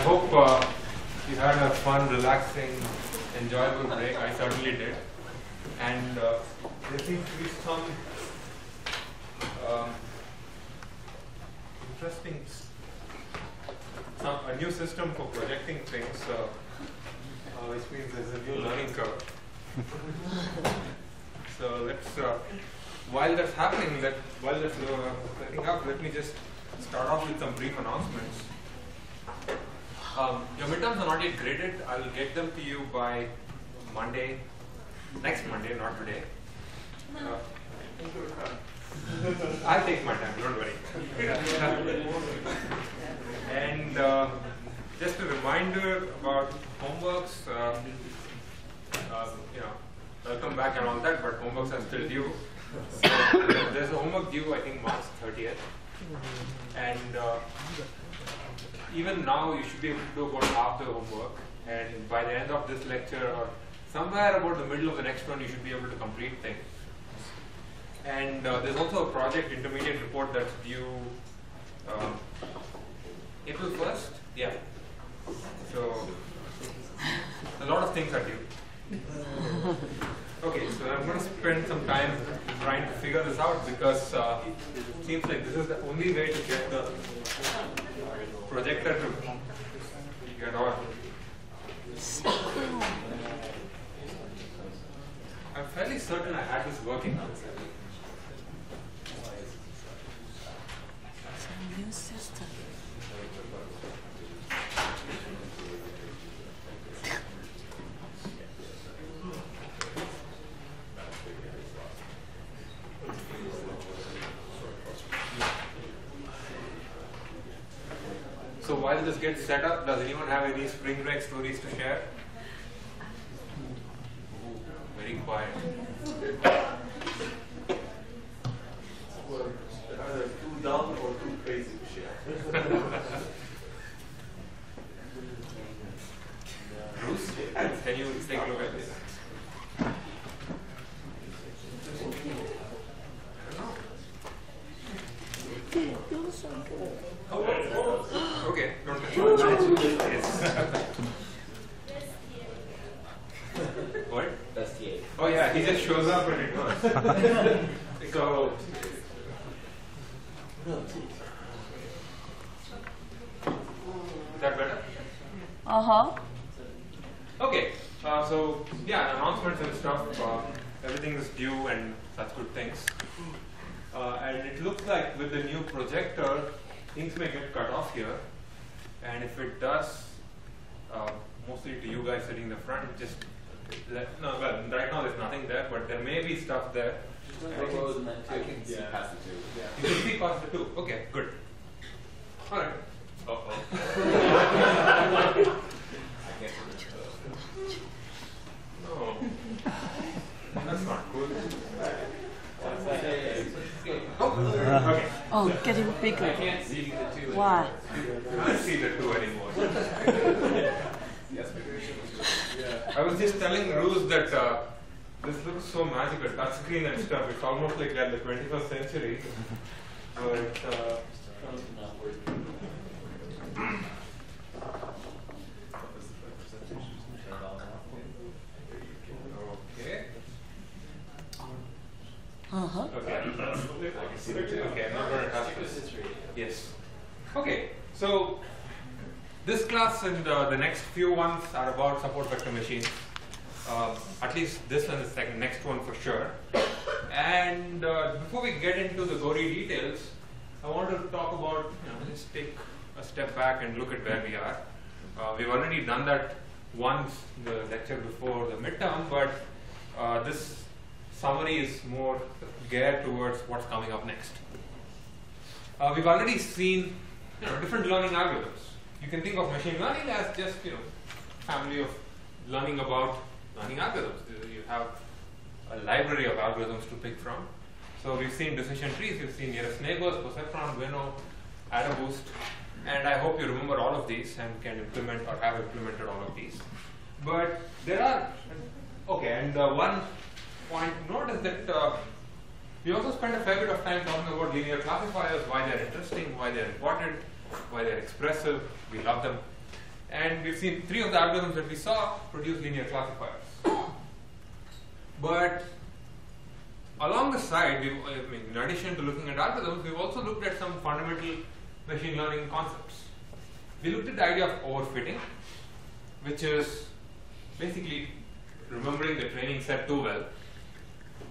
hope you had a fun, relaxing, enjoyable break. I certainly did. And there seems to be some interesting, a new system for projecting things, which means there's a new learning curve. So let's, while that's happening, while that's setting up, let me just start off with some brief announcements. Your midterms are not yet graded. I will get them to you by Monday, next Monday, not today. I'll take my time, don't worry. And just a reminder about homeworks, welcome back and all that, but homeworks are still due. So there's a homework due, I think, March 30th. And even now, you should be able to do about half the homework. And by the end of this lecture, or somewhere about the middle of the next one, you should be able to complete things. And there's also a project intermediate report that's due April 1st. Yeah. So a lot of things are due. Okay, so I'm going to spend some time trying to figure this out because it seems like this is the only way to get the projector to get on. I'm fairly certain I had this working. New system. So while this gets set up, does anyone have any spring break stories to share? Ooh, very quiet. Well, either too dumb or too crazy to share. Bruce, can you take a look at this? Okay, don't touch it. Yes. What? That's the Oh yeah, he just shows up when it works. So, is that better? Okay, so yeah, announcements and stuff, everything is due and such good things. And it looks like with the new projector, things may get cut off here. And if it does, mostly to you guys sitting in the front, just well, right now there's nothing there, but there may be stuff there. I can see past the two. You can see past the two. Okay, good. All right. Uh-oh. No. That's not good. Oh, okay. Oh, getting bigger. I can't see the two. Why? I can't see the two anymore. I was just telling Ruse that this looks so magical, touchscreen and stuff. It's almost like the 21st century. But okay. Okay, I'm not going to touch this. Yes. Okay, so this class and the next few ones are about support vector machines. At least this one is the next one for sure. And before we get into the gory details, I want to talk about, let's take a step back and look at where we are. We've already done that once, the lecture before the midterm, but this summary is more geared towards what's coming up next. We've already seen different learning algorithms. You can think of machine learning as just family of learning about learning algorithms. You have a library of algorithms to pick from. So we've seen decision trees, we've seen nearest neighbors, perceptron, winnow, AdaBoost, and I hope you remember all of these and can implement or have implemented all of these. But there are, and one point to note is that we also spent a fair bit of time talking about linear classifiers, why they're interesting, why they're important, why they're expressive, we love them. And we've seen 3 of the algorithms that we saw produce linear classifiers. But along the side, in addition to looking at algorithms, we've also looked at some fundamental machine learning concepts. We looked at the idea of overfitting, which is basically remembering the training set too well.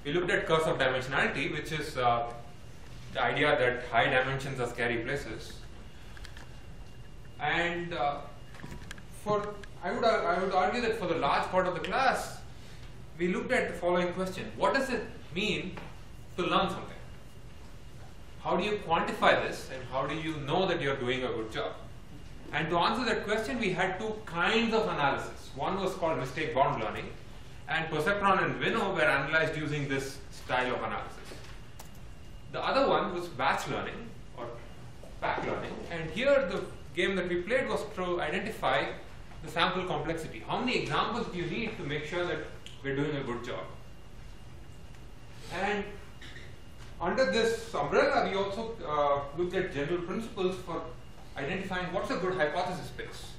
We looked at curse of dimensionality, which is the idea that high dimensions are scary places. And I would argue that for the large part of the class, we looked at the following question: what does it mean to learn something? How do you quantify this, and how do you know that you're doing a good job? And to answer that question, we had 2 kinds of analysis. One was called mistake-bound learning, and perceptron and Winnow were analyzed using this style of analysis. The other one was batch learning or pack learning, and here the game that we played was to identify the sample complexity. How many examples do you need to make sure that we're doing a good job? And under this umbrella, we also looked at general principles for identifying what's a good hypothesis space.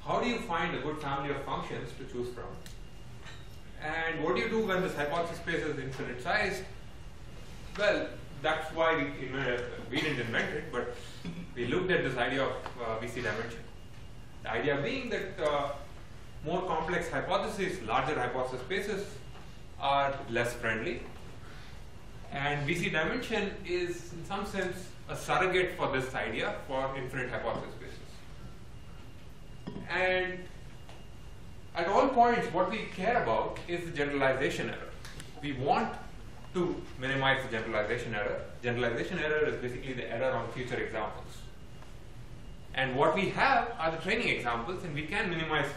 How do you find a good family of functions to choose from? And what do you do when this hypothesis space is infinite size? Well, that's why we didn't invent it, but we looked at this idea of VC dimension. The idea being that more complex hypotheses, larger hypothesis spaces, are less friendly. And VC dimension is, in some sense, a surrogate for this idea for infinite hypothesis spaces. And at all points, what we care about is the generalization error. We want to minimize the generalization error. Generalization error is basically the error on future examples. And what we have are the training examples, and we can minimize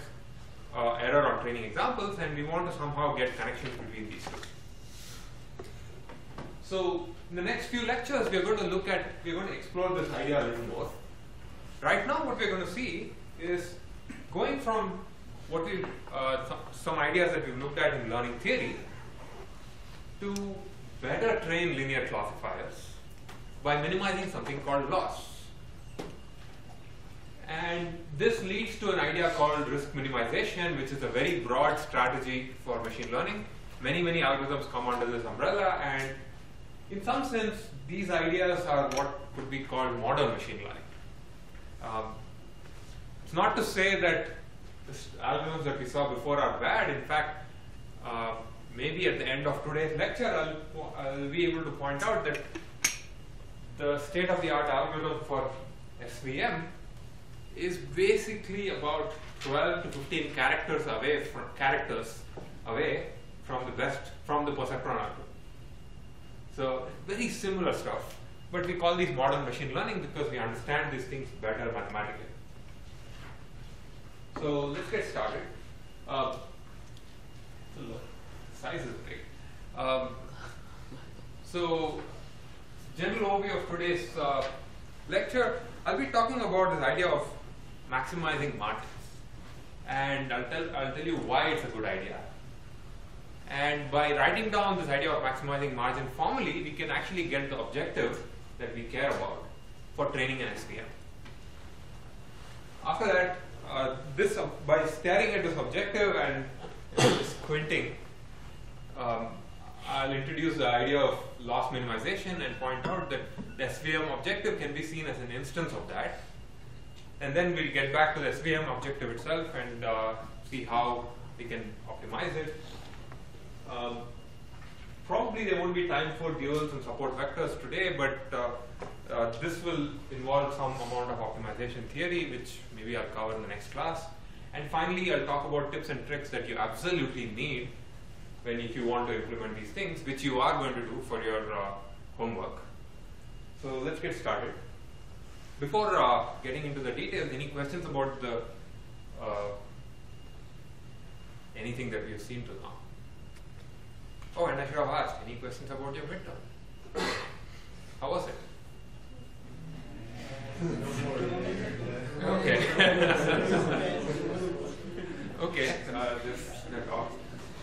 error on training examples, and we want to somehow get connections between these 2. So in the next few lectures, we're going to explore this idea a little more. Right now, what we're going to see is going from what we some ideas that we've looked at in learning theory to better train linear classifiers by minimizing something called loss. And this leads to an idea called risk minimization, which is a very broad strategy for machine learning. Many algorithms come under this umbrella, and in some sense, these ideas are what could be called modern machine learning. It's not to say that the algorithms that we saw before are bad. In fact, maybe at the end of today's lecture, I'll be able to point out that the state-of-the-art algorithm for SVM is basically about 12 to 15 characters away from the perceptron algorithm. So very similar stuff, but we call these modern machine learning because we understand these things better mathematically. So let's get started. The size is big. So general overview of today's lecture, I'll be talking about this idea of maximizing margins, and I'll tell you why it's a good idea. And by writing down this idea of maximizing margin formally, we can actually get the objective that we care about for training an SVM. After that, by staring at this objective and squinting, I'll introduce the idea of loss minimization and point out that the SVM objective can be seen as an instance of that. And then we'll get back to the SVM objective itself and see how we can optimize it. Probably there won't be time for duals and support vectors today, but this will involve some amount of optimization theory, which maybe I'll cover in the next class. And finally, I'll talk about tips and tricks that you absolutely need if you want to implement these things, which you are going to do for your homework. So let's get started. Before getting into the details, any questions about the anything that we've seen till now? Oh, and I should have asked, any questions about your midterm? How was it? Okay. Okay.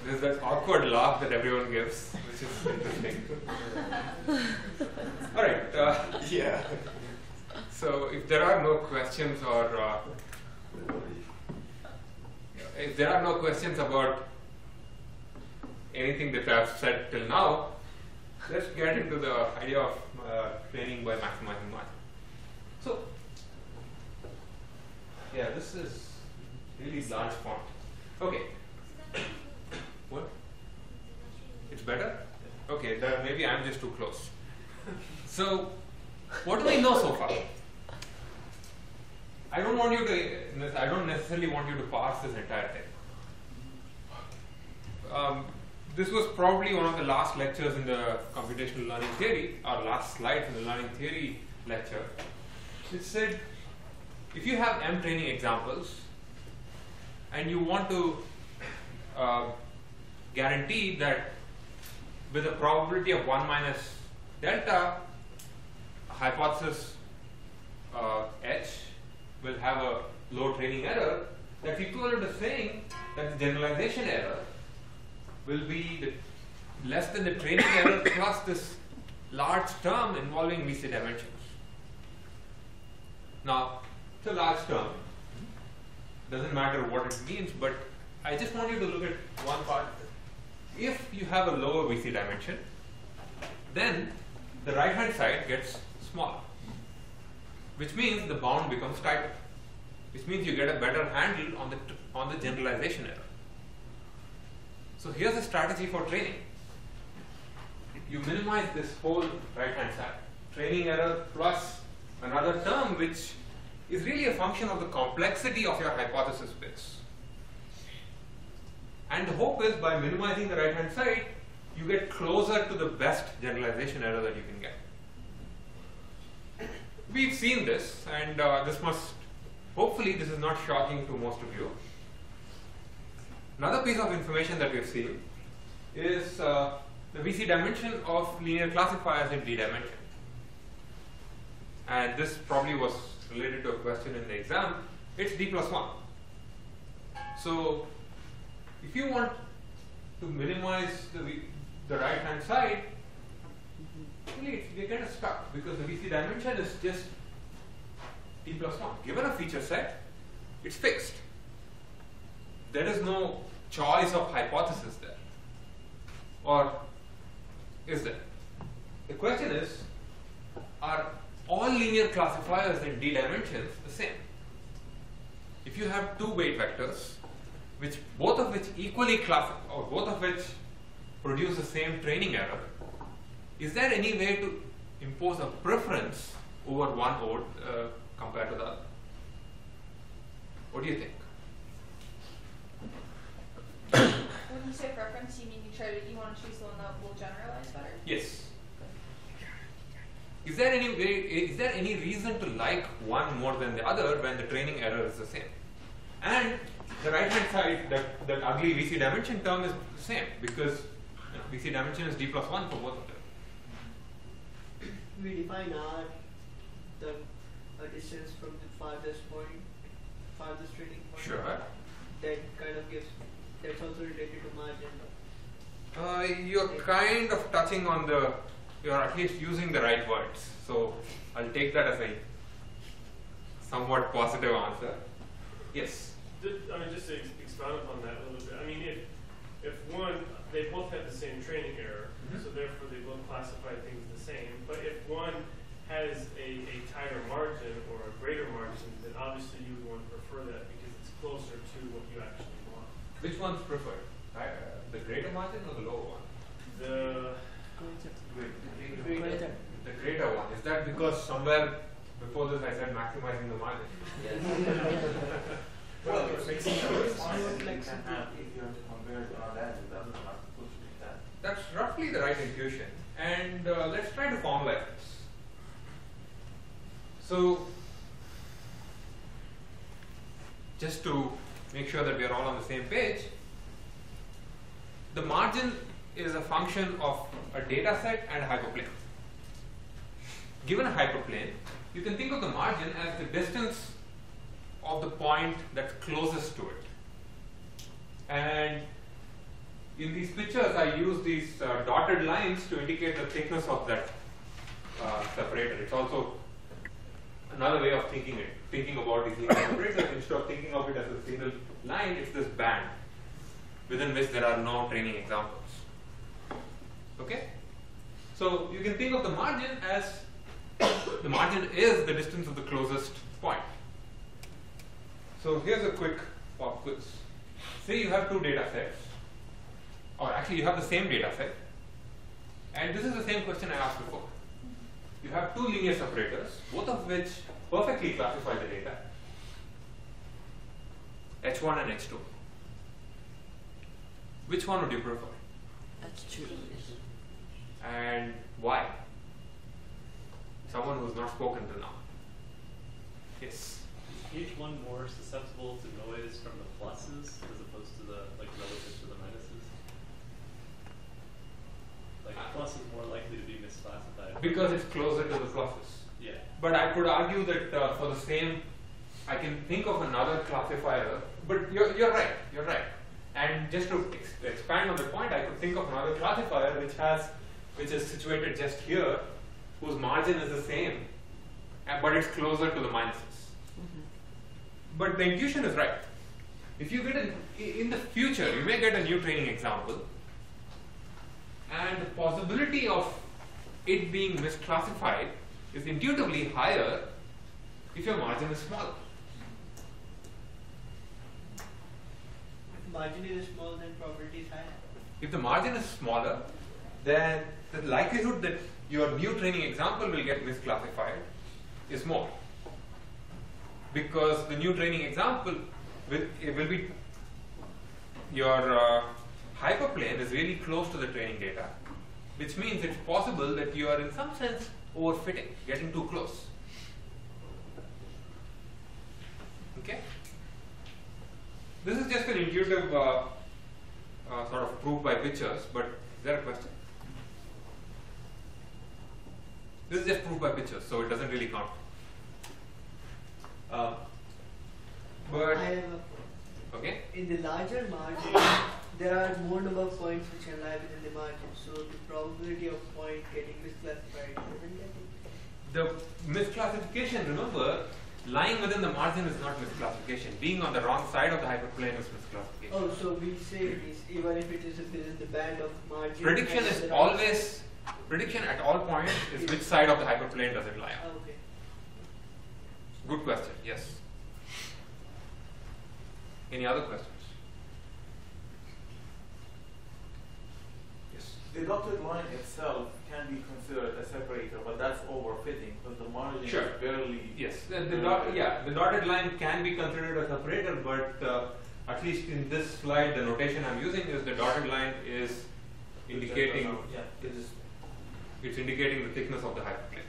There's that awkward laugh that everyone gives, which is interesting. All right. Yeah. So if there are no questions or If there are no questions about anything that I've said till now, let's get into the idea of training by maximizing margin. So, yeah, this is really large font. Okay. What? It's better? Okay, then maybe I'm just too close. So, what do we know so far? I don't necessarily want you to parse this entire thing. This was probably one of the last lectures in the computational learning theory, or last slide in the learning theory lecture. It said, if you have M training examples, and you want to guarantee that with a probability of 1 minus delta, a hypothesis H will have a low training error, that's equivalent to saying that the generalization error will be less than the training error plus this large term involving VC dimensions. Now, it's a large term. Doesn't matter what it means, but I just want you to look at one part. If you have a lower VC dimension, then the right hand side gets smaller, which means the bound becomes tighter, which means you get a better handle on the generalization error. So here's a strategy for training. You minimize this whole right hand side, training error plus another term which is really a function of the complexity of your hypothesis space. And the hope is by minimizing the right hand side, you get closer to the best generalization error that you can get. We've seen this, and hopefully this is not shocking to most of you. Another piece of information that we've seen is the VC dimension of linear classifiers in D dimension. And this probably was related to a question in the exam. It's D plus 1. So if you want to minimize the right hand side, really you're kind of stuck because the VC dimension is just D plus 1. Given a feature set, it's fixed. There is no choice of hypothesis there. Or is there? The question is, are all linear classifiers in D dimensions the same? If you have two weight vectors, both of which equally or both of which produce the same training error, is there any way to impose a preference over one ode compared to the other? What do you think? When you say preference, you mean you want to choose the one that will generalize better? Yes. Is there any reason to like one more than the other when the training error is the same? And the right hand side, that ugly VC dimension term is the same because VC dimension is D plus 1 for both of them. We define R, the distance from the farthest training point. Sure. That kind of gives, that's also related to margin. You're kind of touching on you're at least using the right words. So I'll take that as a somewhat positive answer. Yes? Just to expound upon that a little bit. I mean, if one, they both have the same training error, so therefore they both classify things the same. But if one has a tighter margin or a greater margin, then obviously you would want to prefer that because it's closer to what you actually want. Which one's preferred? The greater margin or the lower one? The greater one. Is that because somewhere before this I said maximizing the margin? Yes. Well, it makes sense. If you have to compare it on that, it doesn't have to push it that. That's roughly the right intuition. And let's try to formalize this. So, just to make sure that we are all on the same page, the margin is a function of a data set and a hyperplane. Given a hyperplane, you can think of the margin as the distance of the point that's closest to it. And in these pictures, I use these dotted lines to indicate the thickness of that separator. It's also another way of thinking about these linear separators. Instead of thinking of it as a single line, it's this band within which there are no training examples. Okay? So you can think of the margin as the margin is the distance of the closest point. So here's a quick pop quiz. Say you have two data sets, or actually you have the same data set, and this is the same question I asked before. You have two linear separators, both of which perfectly classify the data, H1 and H2. Which one would you prefer? That's true. And why? Someone who's not spoken till now. Yes. Is H1 more susceptible to noise from the pluses as opposed to the relative to the minuses? Like plus is more likely to be misclassified. Because it's closer to the pluses. Yeah. But I could argue that for the same, I can think of another classifier. But you're right. You're right. And just to expand on the point, I could think of another classifier which is situated just here, whose margin is the same, but it's closer to the minuses. But the intuition is right. If you get in the future, you may get a new training example, and the possibility of it being misclassified is intuitively higher if your margin is smaller. If margin is small, then probability is higher. If the margin is smaller, then the likelihood that your new training example will get misclassified is more. Because the new training example will be, your hyperplane is really close to the training data, which means it's possible that you are in some sense overfitting, getting too close. Okay? This is just an intuitive sort of proof by pictures, but is there a question? This is just proof by pictures, so it doesn't really count. But I have okay, in the larger margin, there are more number of points which are lie within the margin. So the probability of point getting misclassified doesn't get it. the misclassification, remember, lying within the margin is not misclassification. Being on the wrong side of the hyperplane is misclassification. Oh, so we say this even if it is within the band of margin. Prediction and is the always, prediction at all points is which side of the hyperplane does it lie on. Okay. Good question, yes. Any other questions? Yes. The dotted line itself can be considered a separator, but that's overfitting because the margin Sure. is barely. Yes, the dotted line can be considered a separator, but at least in this slide, the notation I'm using is the dotted line is indicating, Yeah. it's indicating the thickness of the hyperplane.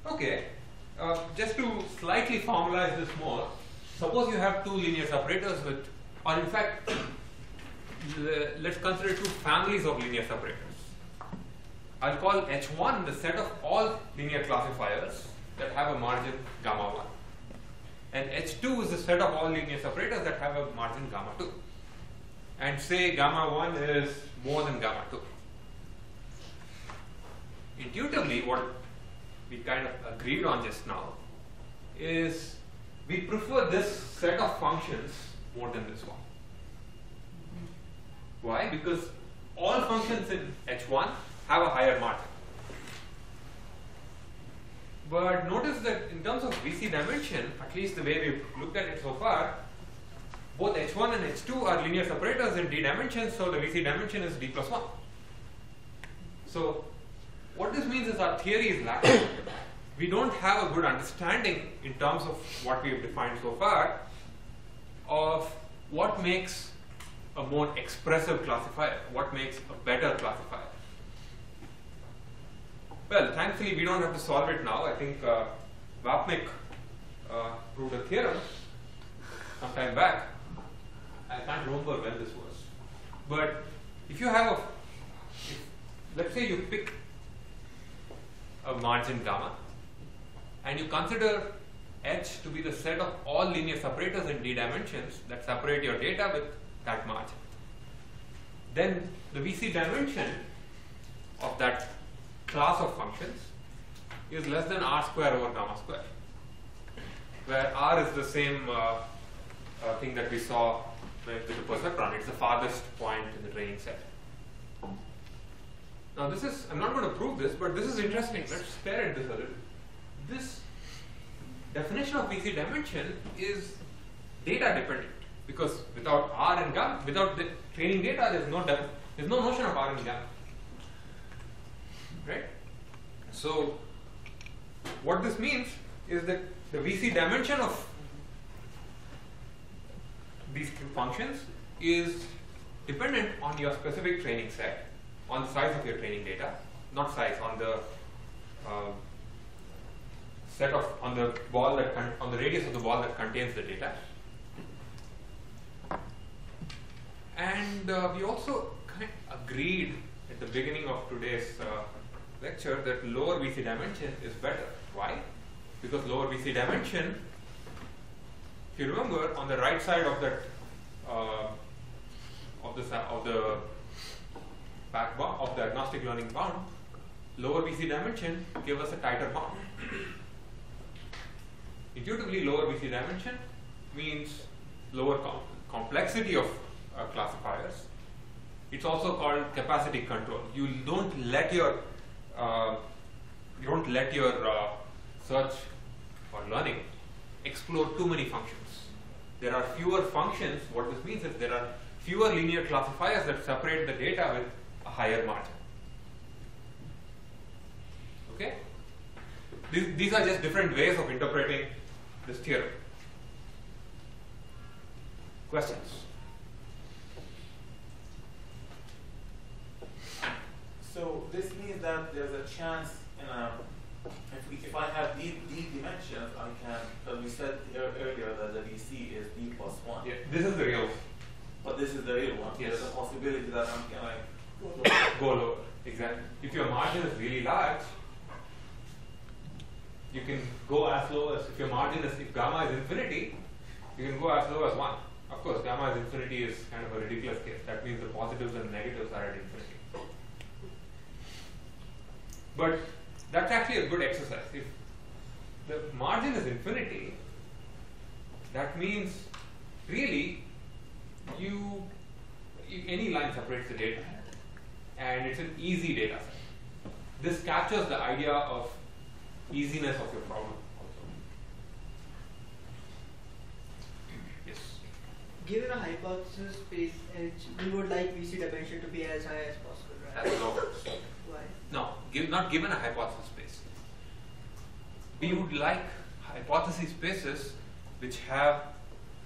Okay, just to slightly formalize this more, suppose you have two linear separators with, or in fact, let's consider two families of linear separators. I'll call H1 the set of all linear classifiers that have a margin gamma 1. And H2 is the set of all linear separators that have a margin gamma 2. And say gamma 1 is more than gamma 2. Intuitively, what we kind of agreed on just now is we prefer this set of functions more than this one. Why? Because all functions in H1 have a higher margin. But notice that in terms of VC dimension, at least the way we've looked at it so far, both H1 and H2 are linear separators in D dimensions, so the VC dimension is D plus 1. So what this means is our theory is lacking. We don't have a good understanding in terms of what we have defined so far of what makes a more expressive classifier, what makes a better classifier. Well, thankfully we don't have to solve it now. I think Vapnik proved a theorem some time back. I can't remember when this was. But if you have let's say you pick a margin gamma and you consider H to be the set of all linear separators in D dimensions that separate your data with that margin, then the VC dimension of that class of functions is less than r square over gamma square, where r is the same thing that we saw with the perceptron. It's the farthest point in the training set. Now this is, I'm not going to prove this, but this is interesting. Let's stare at this a little. This definition of VC dimension is data dependent, because without R and gamma, without the training data, there's no notion of R and gamma, right? So what this means is that the VC dimension of these functions is dependent on your specific training set, on the size of your training data, not size, on the on the ball that on the radius of the ball that contains the data. And we also kind of agreed at the beginning of today's lecture that lower VC dimension is better. Why? Because lower VC dimension, if you remember, on the right side of that of the back bound of the agnostic learning bound, lower VC dimension gives us a tighter bound. Intuitively, lower VC dimension means lower complexity of classifiers. It's also called capacity control. You don't let your search or learning explore too many functions. There are fewer functions. What this means is there are fewer linear classifiers that separate the data with a higher margin. Okay? These are just different ways of interpreting this theorem. Questions? So this means that there's a chance in if I have these dimensions, I can, because we said earlier that the VC is d plus 1. Yeah, this is the real one. But this is the real one. Yes. There's a possibility that I'm going to Go lower. Exactly. If your margin is really large, you can go as low as, if your margin is, if gamma is infinity, you can go as low as 1. Of course, gamma is infinity is kind of a ridiculous case. That means the positives and negatives are at infinity. But that's actually a good exercise. If the margin is infinity, that means really any line separates the data, and it's an easy data set. This captures the idea of easiness of your problem also. Yes. Given a hypothesis space, we would like VC dimension to be as high as possible, right? As low. Why? No, not given a hypothesis space. We would like hypothesis spaces which have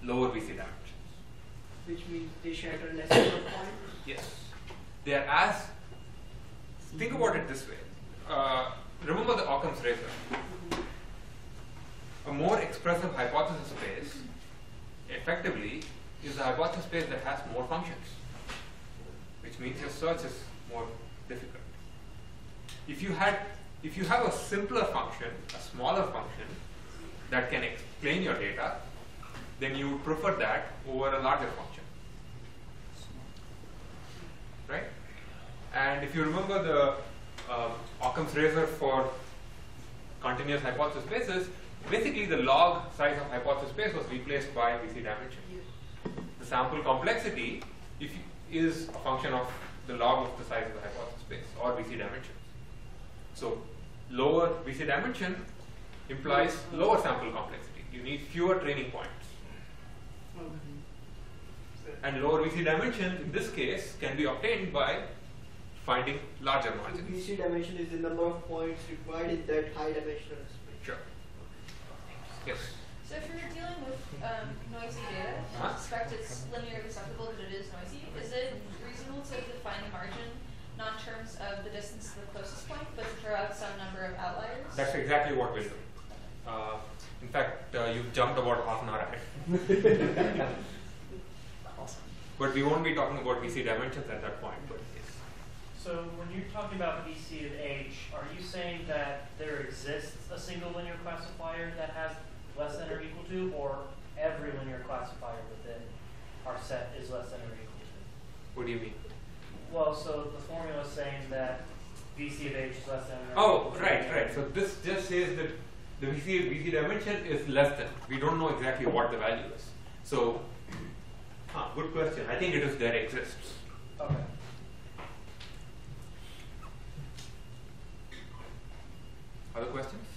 lower VC dimensions. Which means they shatter less number of points? Yes. They are as, think about it this way. Remember the Occam's razor. A more expressive hypothesis space effectively is a hypothesis space that has more functions, which means your search is more difficult. If you have a simpler function, a smaller function that can explain your data, then you would prefer that over a larger function, right? And if you remember the Occam's razor for continuous hypothesis spaces, basically the log size of hypothesis space was replaced by VC dimension. The sample complexity is a function of the log of the size of the hypothesis space, or VC dimension. So lower VC dimension implies lower sample complexity. You need fewer training points. And lower VC dimension in this case can be obtained by finding larger margins. VC dimension is the number of points required in that high dimensional space. Sure. Yes. So if you're dealing with noisy data, I suspect it's linearly acceptable that it is noisy. Is it reasonable to define the margin not in terms of the distance to the closest point, but to throw out some number of outliers? That's exactly what we'll do. In fact, you've jumped about half an hour ahead. Awesome. But we won't be talking about VC dimensions at that point. But yes. So when you're talking about VC of H, are you saying that there exists a single linear classifier that has less than or equal to, or every linear classifier within our set is less than or equal to? What do you mean? Well, so the formula is saying that VC of H is less than. Oh, right. So this just says that the VC dimension is less than. We don't know exactly what the value is. So, good question. I think it is there exists. Okay. Other questions?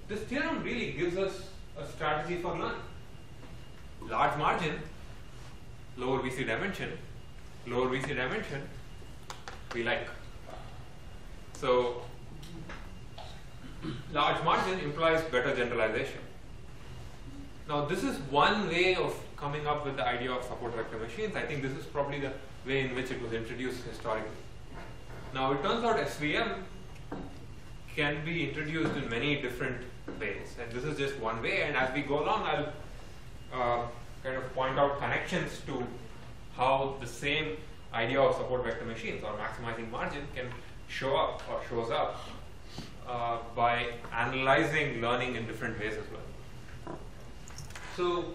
This theorem really gives us a strategy for learning. Large margin, lower VC dimension, we like. So, large margin implies better generalization. Now, this is one way of coming up with the idea of support vector machines. I think this is probably the way in which it was introduced historically. Now, it turns out SVM can be introduced in many different ways, and this is just one way. And as we go along, I'll kind of point out connections to how the same idea of support vector machines or maximizing margin can show up or shows up by analyzing learning in different ways as well. So,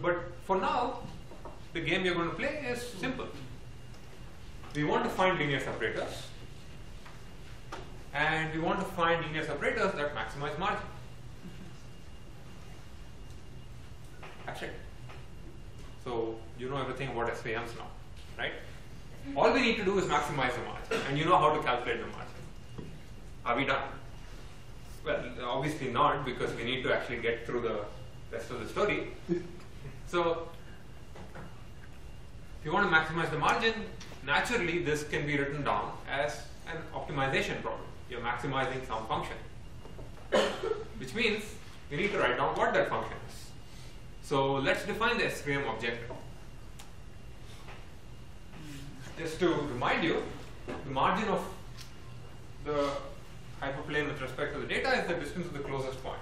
but for now, the game we are going to play is simple. We want to find linear separators, and we want to find linear separators that maximize margin. That's it. So you know everything about SVMs now, right? All we need to do is maximize the margin, and you know how to calculate the margin. Are we done? Well, obviously not, because we need to actually get through the rest of the story. So if you want to maximize the margin, naturally this can be written down as an optimization problem. You're maximizing some function, which means we need to write down what that function is. So let's define the SVM objective. Just to remind you, the margin of the hyperplane with respect to the data is the distance to the closest point.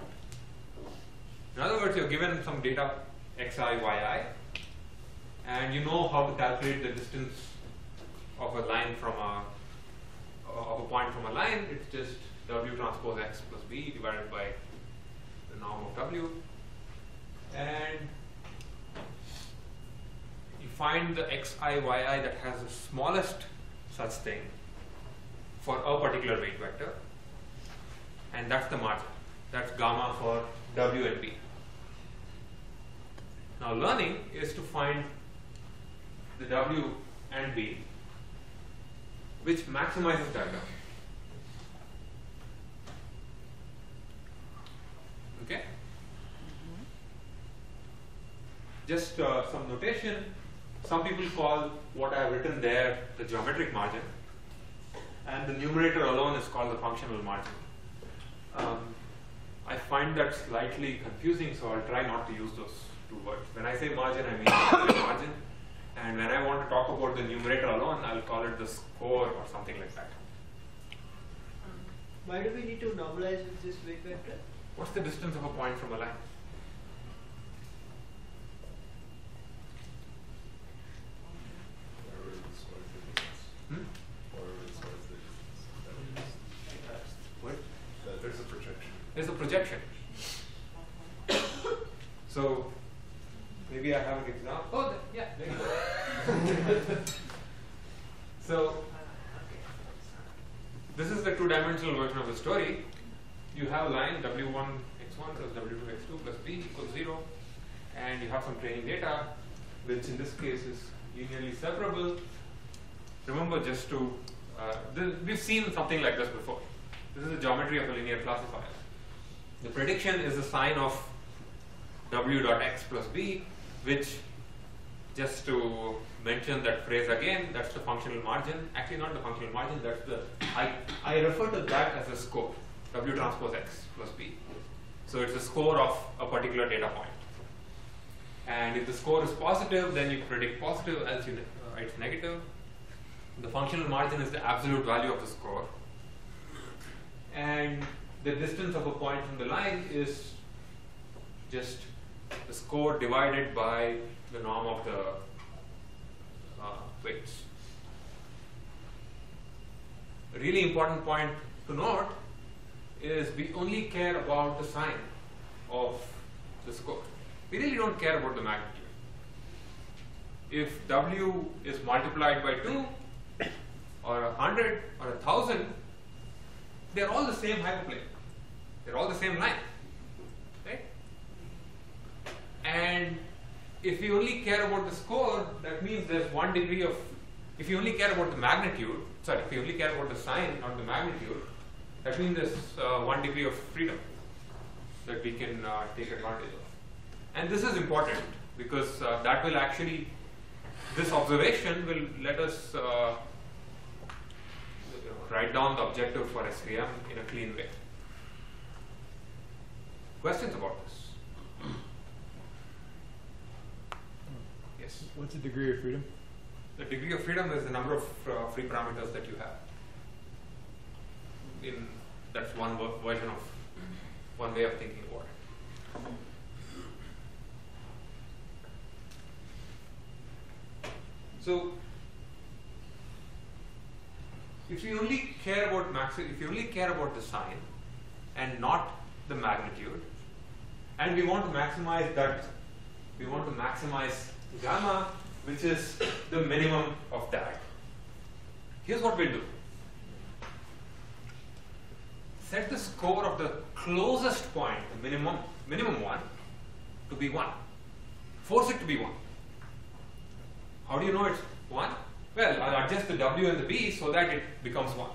In other words, you're given some data xi, yi, and you know how to calculate the distance of a line from of a point from a line. It's just w transpose x plus b divided by the norm of w, and you find the xi, yi that has the smallest such thing for a particular weight vector, and that's the margin. That's gamma for w and b. Now learning is to find the w and b which maximizes that w. Okay? Just some notation. Some people call what I have written there the geometric margin, and the numerator alone is called the functional margin. I find that slightly confusing, so I'll try not to use those two words. When I say margin, I mean margin, and when I want to talk about the numerator alone, I'll call it the score or something like that. Why do we need to normalize with this weight vector? What's the distance of a point from a line? What? There's a projection. There's a projection. So maybe I have an example. Oh, yeah, there you go. So this is the two-dimensional version of the story. You have a line w1 x1 plus w2 x2 plus b equals 0, and you have some training data, which in this case is linearly separable. Remember, just to we've seen something like this before. This is the geometry of a linear classifier. The prediction is the sign of w dot x plus b, which, just to mention that phrase again, that's the functional margin. Actually, not the functional margin. That's the I refer to that as a score. W transpose x plus b. So it's a score of a particular data point. And if the score is positive, then you predict positive, else you write negative. The functional margin is the absolute value of the score. And the distance of a point from the line is just the score divided by the norm of the weights. A really important point to note is we only care about the sign of the score. We really don't care about the magnitude. if W is multiplied by 2 or 100 or 1000, they're all the same hyperplane. They're all the same line, right? And if we only care about the score, that means there's 1 degree of, if you only care about the magnitude, sorry, if you only care about the sign, not the magnitude, that means there's 1 degree of freedom that we can take advantage of. And this is important because that will actually, this observation will let us write down the objective for SVM in a clean way. Questions about this? Yes? What's the degree of freedom? The degree of freedom is the number of free parameters that you have. That's one version of, one way of thinking about it. So, if you only care about the sign and not the magnitude, and we want to maximize that, we want to maximize gamma, which is the minimum of that. Here's what we'll do. Set the score of the closest point, the minimum one, to be 1. Force it to be 1. How do you know it's 1? Well, I'll adjust the W and the B so that it becomes 1.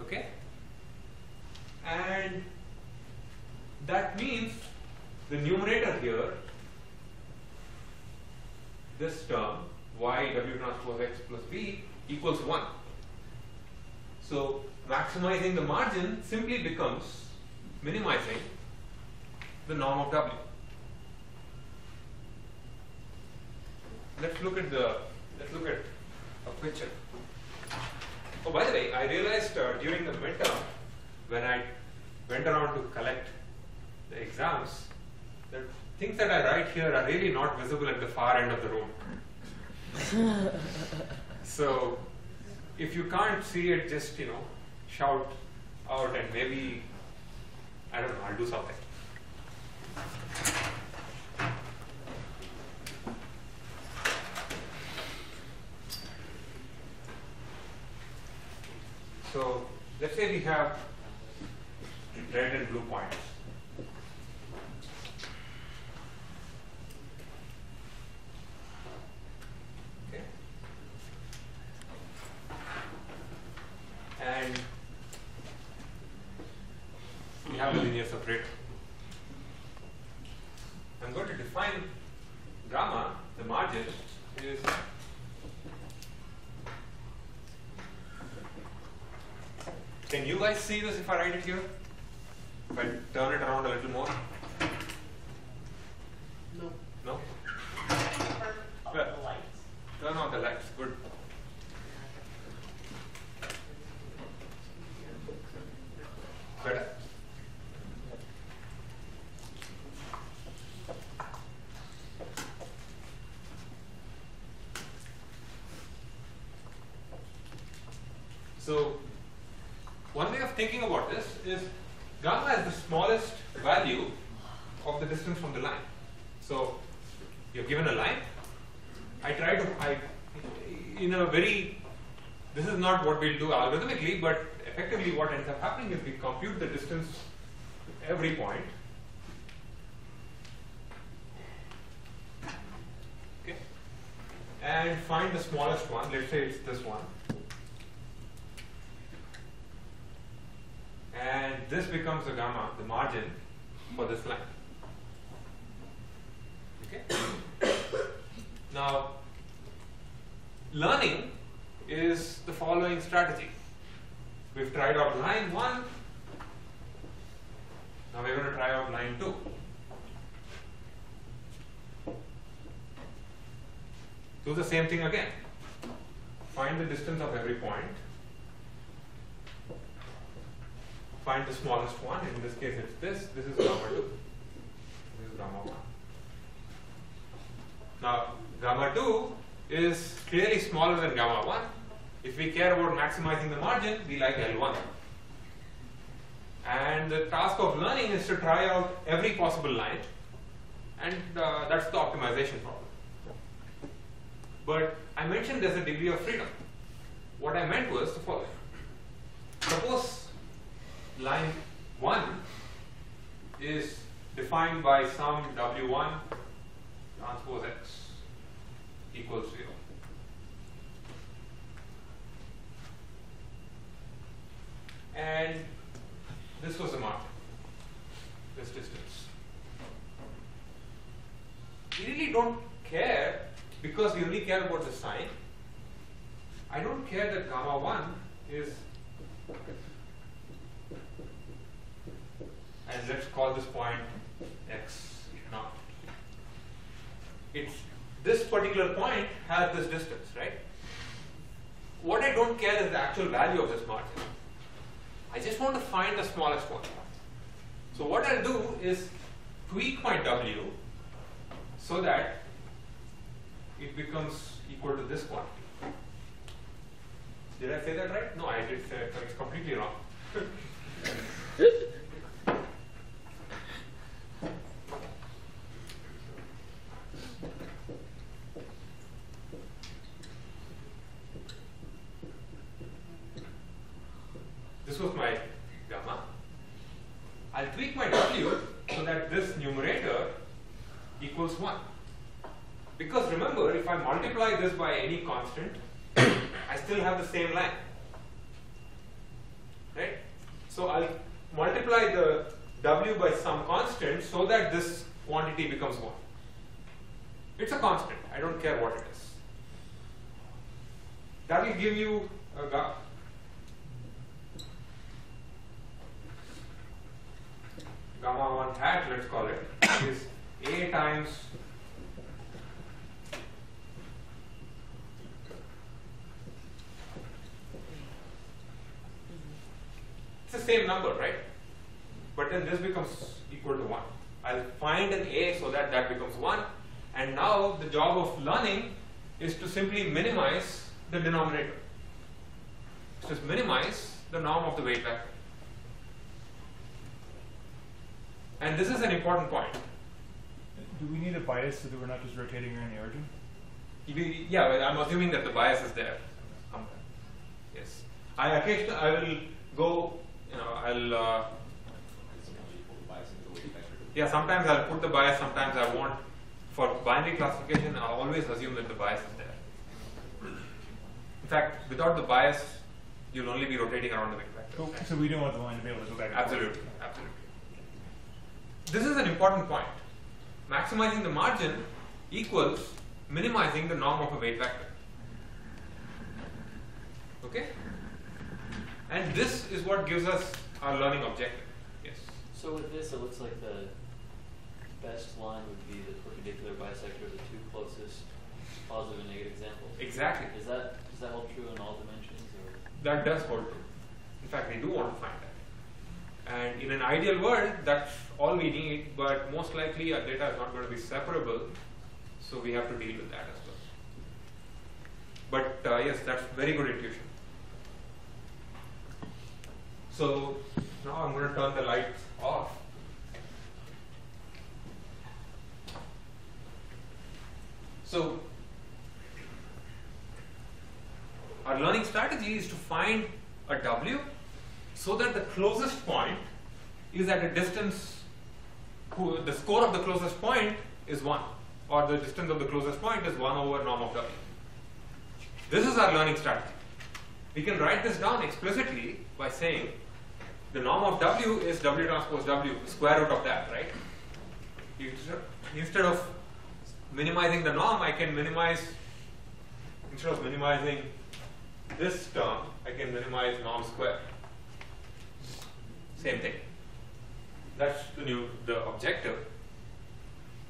Okay? And that means the numerator here, this term, y W transpose x plus B equals 1. So maximizing the margin simply becomes minimizing the norm of W. Let's look at a picture. Oh, by the way, I realized during the midterm, when I went around to collect the exams, that things that I write here are really not visible at the far end of the room. So if you can't see it, just shout out, and maybe, I don't know, I'll do something. So let's say we have red and blue points. Okay. And we have a linear separator. I'm going to define gamma, the margin, is can you guys see this if I write it here? If I turn it around a little more? No. No? Turn Well, the lights. turn on the lights. Good. Better? So, one way of thinking about this is gamma is the smallest value of the distance from the line. So, you're given a line. This is not what we'll do algorithmically, but effectively what ends up happening is we compute the distance to every point. Okay. And find the smallest one. Let's say it's this one. And this becomes the gamma, the margin for this line. Okay? Now, learning is the following strategy. We've tried out line 1. Now we're going to try out line 2. Do the same thing again. Find the distance of every point. Find the smallest one. In this case, it's this. This is gamma 2. This is gamma 1. Now, gamma 2 is clearly smaller than gamma 1. If we care about maximizing the margin, we like L1. And the task of learning is to try out every possible line And that's the optimization problem. But I mentioned there's a degree of freedom. What I meant was the following. Suppose line 1 is defined by some W1 transpose X equals 0. And this was the margin, this distance. We really don't care because we only care about the sign. I don't care that gamma 1 is, and let's call this point x naught. This particular point has this distance, right? What I don't care is the actual value of this margin. I just want to find the smallest one. So what I'll do is tweak my W so that it becomes equal to this quantity. Did I say that right? No, I did say it. It's completely wrong. This was my gamma. I'll tweak my W so that this numerator equals 1. Because remember, if I multiply this by any constant, I still have the same line. Right? So I'll multiply the W by some constant so that this quantity becomes 1. It's a constant. I don't care what it is. That will give you a gamma 1 hat, let's call it, is A times it's the same number, right? But then this becomes equal to 1. I'll find an A so that that becomes 1. And now the job of learning is to simply minimize the denominator. Just minimize the norm of the weight vector. And this is an important point. Do we need a bias so that we're not just rotating around the origin? Yeah, well, I'm assuming that the bias is there. Yes. I will go, yeah, sometimes I'll put the bias, sometimes I won't. For binary classification, I'll always assume that the bias is there. In fact, without the bias, you'll only be rotating around the weight vector. So we don't want the line to be able to go back and Absolutely, forth. absolutely. This is an important point. Maximizing the margin equals minimizing the norm of a weight vector. Okay? And this is what gives us our learning objective. Yes? So with this, it looks like the best line would be the perpendicular bisector of the two closest positive and negative examples. Exactly. Does that hold true in all dimensions? Or? That does hold true. In fact, we do want to find that. And in an ideal world, that's all we need, but most likely our data is not going to be separable, so we have to deal with that as well. But yes, that's very good intuition. So now I'm going to turn the lights off. So our learning strategy is to find a W so that the closest point is at a distance, the score of the closest point is 1, or the distance of the closest point is 1 over norm of W. This is our learning strategy. We can write this down explicitly by saying the norm of W is W transpose W, the square root of that, right? Instead of minimizing the norm, I can minimize, instead of minimizing this term, I can minimize norm square. Same thing. That's the objective.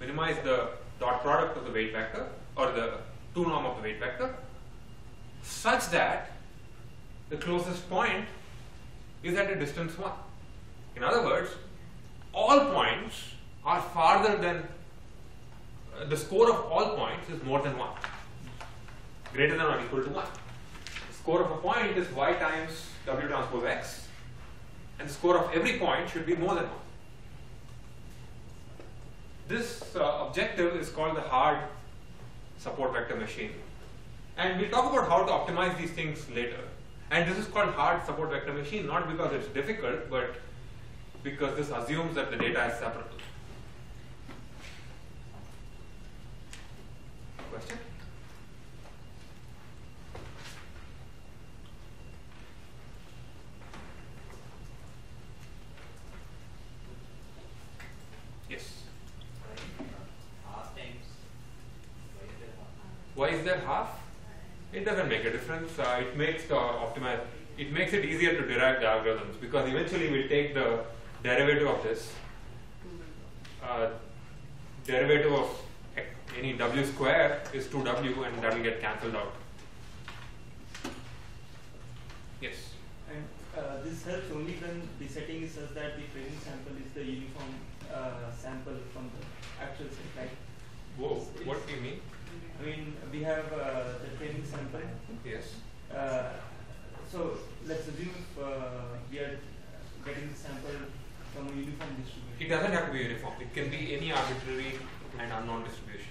Minimize the dot product of the weight vector, or the 2 norm of the weight vector, such that the closest point is at a distance 1. In other words, all points are farther than, the score of all points is more than 1, greater than or equal to 1. The score of a point is y times W transpose X, and the score of every point should be more than 1. this objective is called the hard support vector machine. And we'll talk about how to optimize these things later. And this is called hard support vector machine, not because it's difficult, but because this assumes that the data is separable. Question? Yes. Why is that half? It doesn't make a difference. It makes it easier to derive the algorithms, because eventually we'll take the derivative of this, derivative of any w square is 2w, and that will get cancelled out. Yes. And this helps only when the setting is such that the training sample is the uniform sample from the actual set, right? Whoa, what do you mean? I mean, we have the training sample. Yes. So let's assume if we are getting the sample from a uniform distribution. It doesn't have to be uniform. It can be any arbitrary and unknown distribution.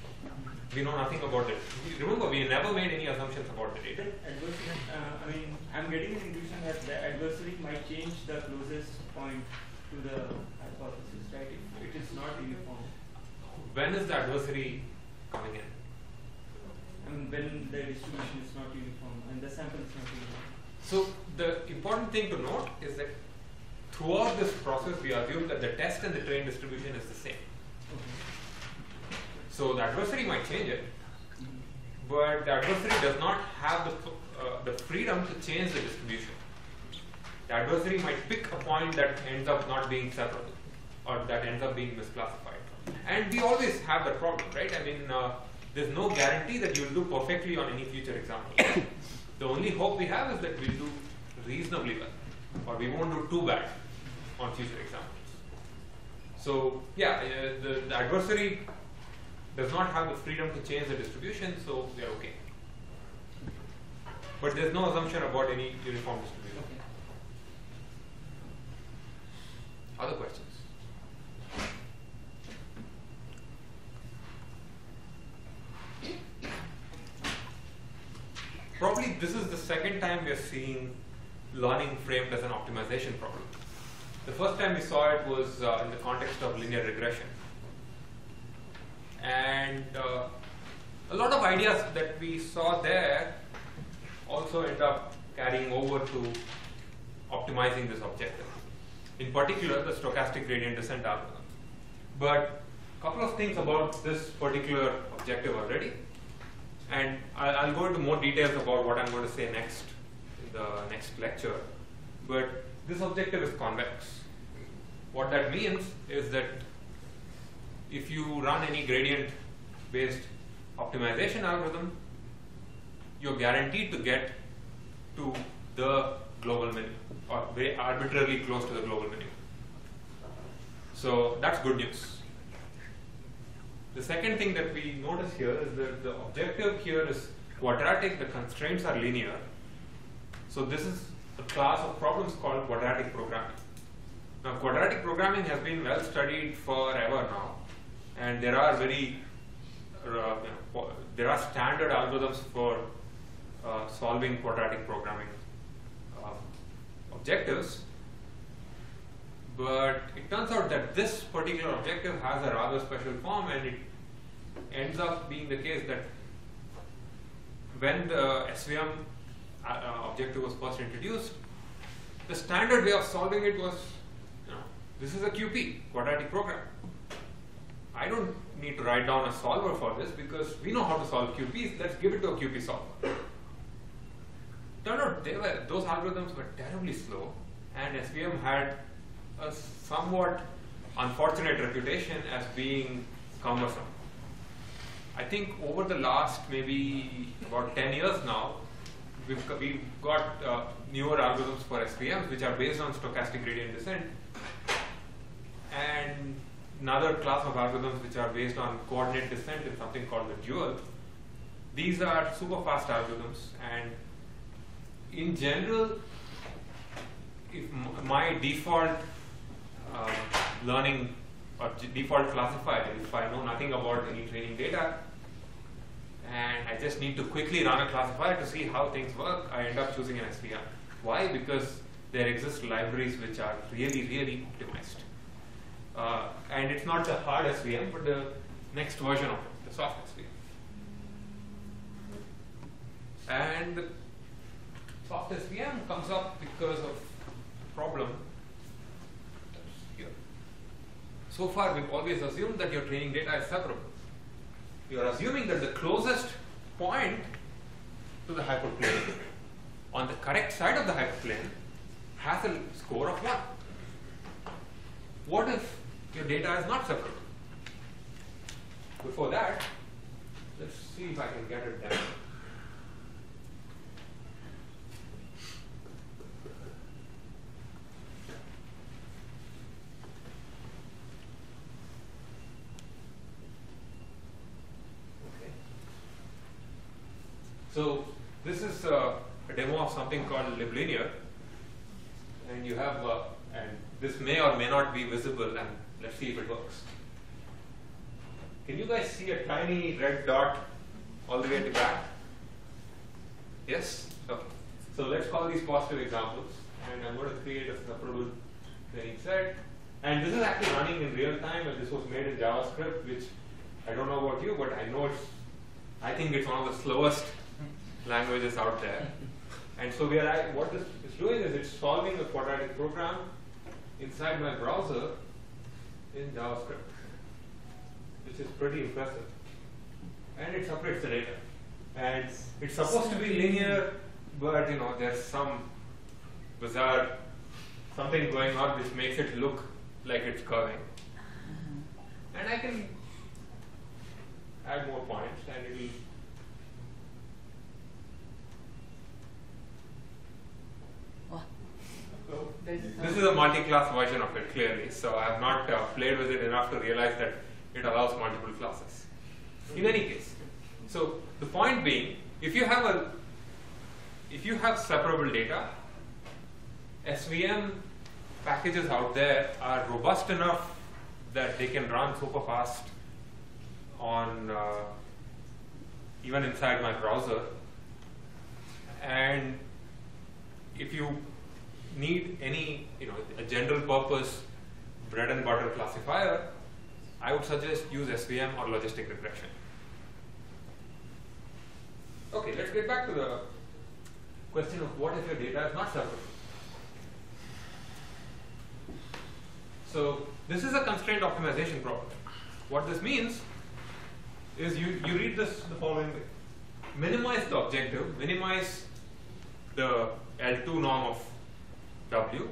We know nothing about it. Remember, we never made any assumptions about the data. Adversary, I mean, I'm getting an intuition that the adversary might change the closest point to the hypothesis, right? If it is not uniform. When is the adversary coming in? I mean, when the distribution is not uniform and the sample is not uniform. So the important thing to note is that throughout this process, we assume that the test and the train distribution is the same. Okay. So the adversary might change it, but the adversary does not have the freedom to change the distribution. The adversary might pick a point that ends up not being separable, or that ends up being misclassified. And we always have that problem, right? I mean, there's no guarantee that you'll do perfectly on any future example. The only hope we have is that we'll do reasonably well, or we won't do too bad on future examples. So yeah, the adversary does not have the freedom to change the distribution, so we are okay. But there's no assumption about any uniform distribution. Okay. Other questions? Probably this is the second time we are seeing learning framed as an optimization problem. The first time we saw it was in the context of linear regression. And a lot of ideas that we saw there also end up carrying over to optimizing this objective. In particular, the stochastic gradient descent algorithm. But a couple of things about this particular objective already. And I'll go into more details about what I'm going to say next in the next lecture. But this objective is convex. What that means is that if you run any gradient-based optimization algorithm, you're guaranteed to get to the global minimum, or very arbitrarily close to the global minimum. So that's good news. The second thing that we notice here is that the objective here is quadratic, the constraints are linear. So this is a class of problems called quadratic programming. Now quadratic programming has been well studied forever now, and there are there are standard algorithms for solving quadratic programming objectives. But it turns out that this particular objective has a rather special form, and it ends up being the case that when the SVM objective was first introduced, the standard way of solving it was, this is a QP, quadratic program. I don't need to write down a solver for this because we know how to solve QPs. Let's give it to a QP solver. Turned out those algorithms were terribly slow, and SVM had a somewhat unfortunate reputation as being cumbersome. I think over the last maybe about 10 years now, we've got newer algorithms for SVMs which are based on stochastic gradient descent, and another class of algorithms which are based on coordinate descent in something called the dual. These are super fast algorithms, and in general, if my default learning or default classifier, if I know nothing about any training data, and I just need to quickly run a classifier to see how things work, I end up choosing an SVM. Why? Because there exist libraries which are really, really optimized. And it's not the hard SVM, but the next version of it, the soft SVM. And the soft SVM comes up because of a problem here. So far, we've always assumed that your training data is separable. You're assuming that the closest point to the hyperplane on the correct side of the hyperplane has a score of 1. What if your data is not separable? Before that, let's see if I can get it down. So this is a demo of something called liblinear, and you have, and this may or may not be visible, and let's see if it works. Can you guys see a tiny red dot all the way at the back? Yes? Okay. So let's call these positive examples, and I'm going to create a separable training set. And this is actually running in real time, and this was made in JavaScript, which I don't know about you, but I think it's one of the slowest languages out there. And so what this is doing is it's solving a quadratic program inside my browser in JavaScript, which is pretty impressive. And it separates the data. And it's supposed to be linear, but there's some bizarre something going on which makes it look like it's curving. And I can add more points, and it will. This is a multi-class version of it, clearly. So I have not played with it enough to realize that it allows multiple classes. In any case, so the point being, if you have separable data, SVM packages out there are robust enough that they can run super fast on even inside my browser. And if you need any, a general purpose bread and butter classifier, I would suggest use SVM or logistic regression. Okay, let's get back to the question of what if your data is not separable. So this is a constraint optimization problem. What this means is you read this the following way. Minimize the objective, minimize the L2 norm of W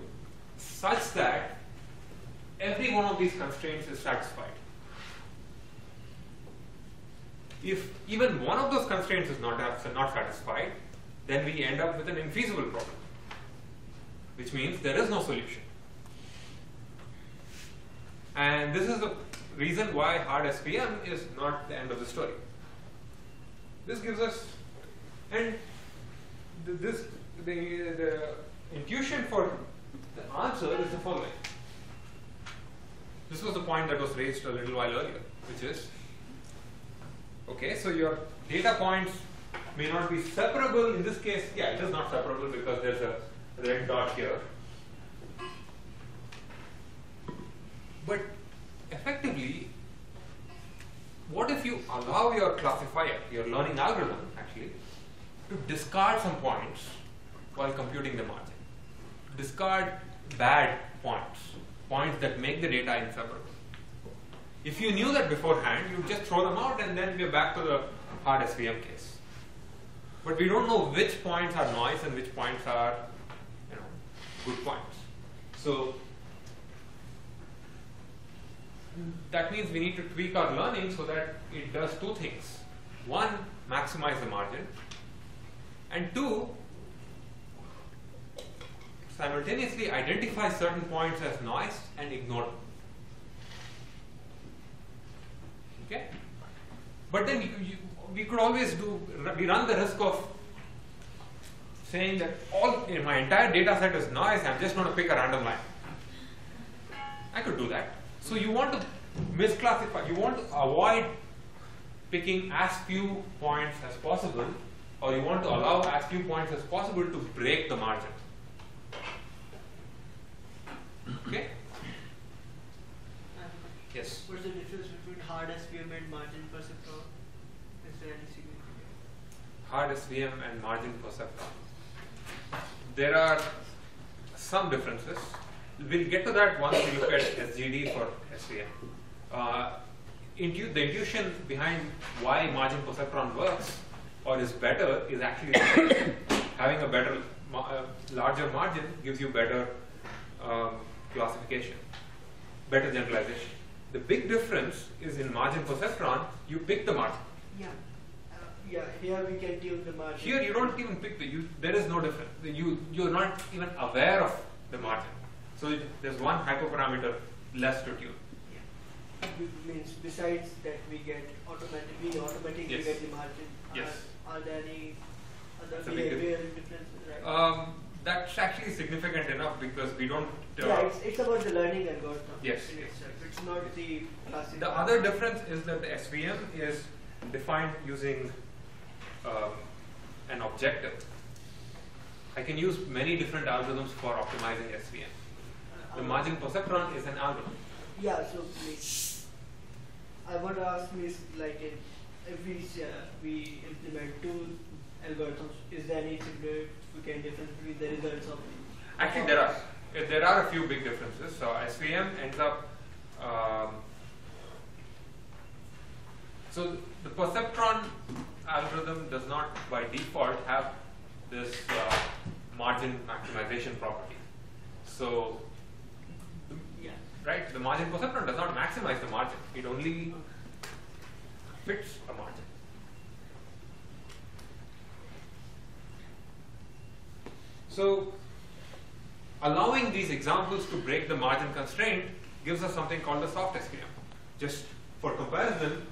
such that every one of these constraints is satisfied. If even one of those constraints is not satisfied, then we end up with an infeasible problem, which means there is no solution. And this is the reason why hard SVM is not the end of the story. This gives us, and the intuition for the answer is the following. This was the point that was raised a little while earlier, which is, okay, so your data points may not be separable. In this case, yeah, it is not separable because there's a red dot here. But effectively, what if you allow your classifier, your learning algorithm actually, to discard some points while computing the margin? Discard bad points, points that make the data inseparable. If you knew that beforehand, you would just throw them out and then we're back to the hard SVM case. But we don't know which points are noise and which points are good points. So that means we need to tweak our learning so that it does two things. One, maximize the margin, and two, simultaneously identify certain points as noise and ignore them. Okay? But then we could always we run the risk of saying that my entire data set is noise, I'm just going to pick a random line. I could do that. So you want to misclassify. You want to avoid picking as few points as possible, or you want to allow as few points as possible to break the margin. Okay? Yes? What's the difference between hard SVM and margin perceptron? Is there any significant? Hard SVM and margin perceptron. There are some differences. We'll get to that once we look at SGD for SVM. The intuition behind why margin perceptron works or is better is actually having a better, larger margin gives you better classification, better generalization. The big difference is in margin perceptron, you pick the margin. Yeah. Yeah, here we can tune the margin. Here you don't even pick there is no difference. You're not even aware of the margin. So there's one hyperparameter less to tune. Yeah. Means besides that we automatically Yes. get the margin. Yes. Are there any That's other a big behavioral differences, right? That's actually significant enough because we don't. Yeah, it's about the learning algorithm. Yes, in yes. itself. It's not the classic. The other difference is that the SVM is defined using an objective. I can use many different algorithms for optimizing SVM. The margin perceptron is an algorithm. Yeah, so I want to ask Miss, like if we implement two algorithms, is there any significant difference between the results of? Actually, there are a few big differences. So SVM ends up. So the perceptron algorithm does not, by default, have this margin maximization property. So, right, the margin perceptron does not maximize the margin. It only fits a margin. So, allowing these examples to break the margin constraint gives us something called the soft SVM. Just for comparison,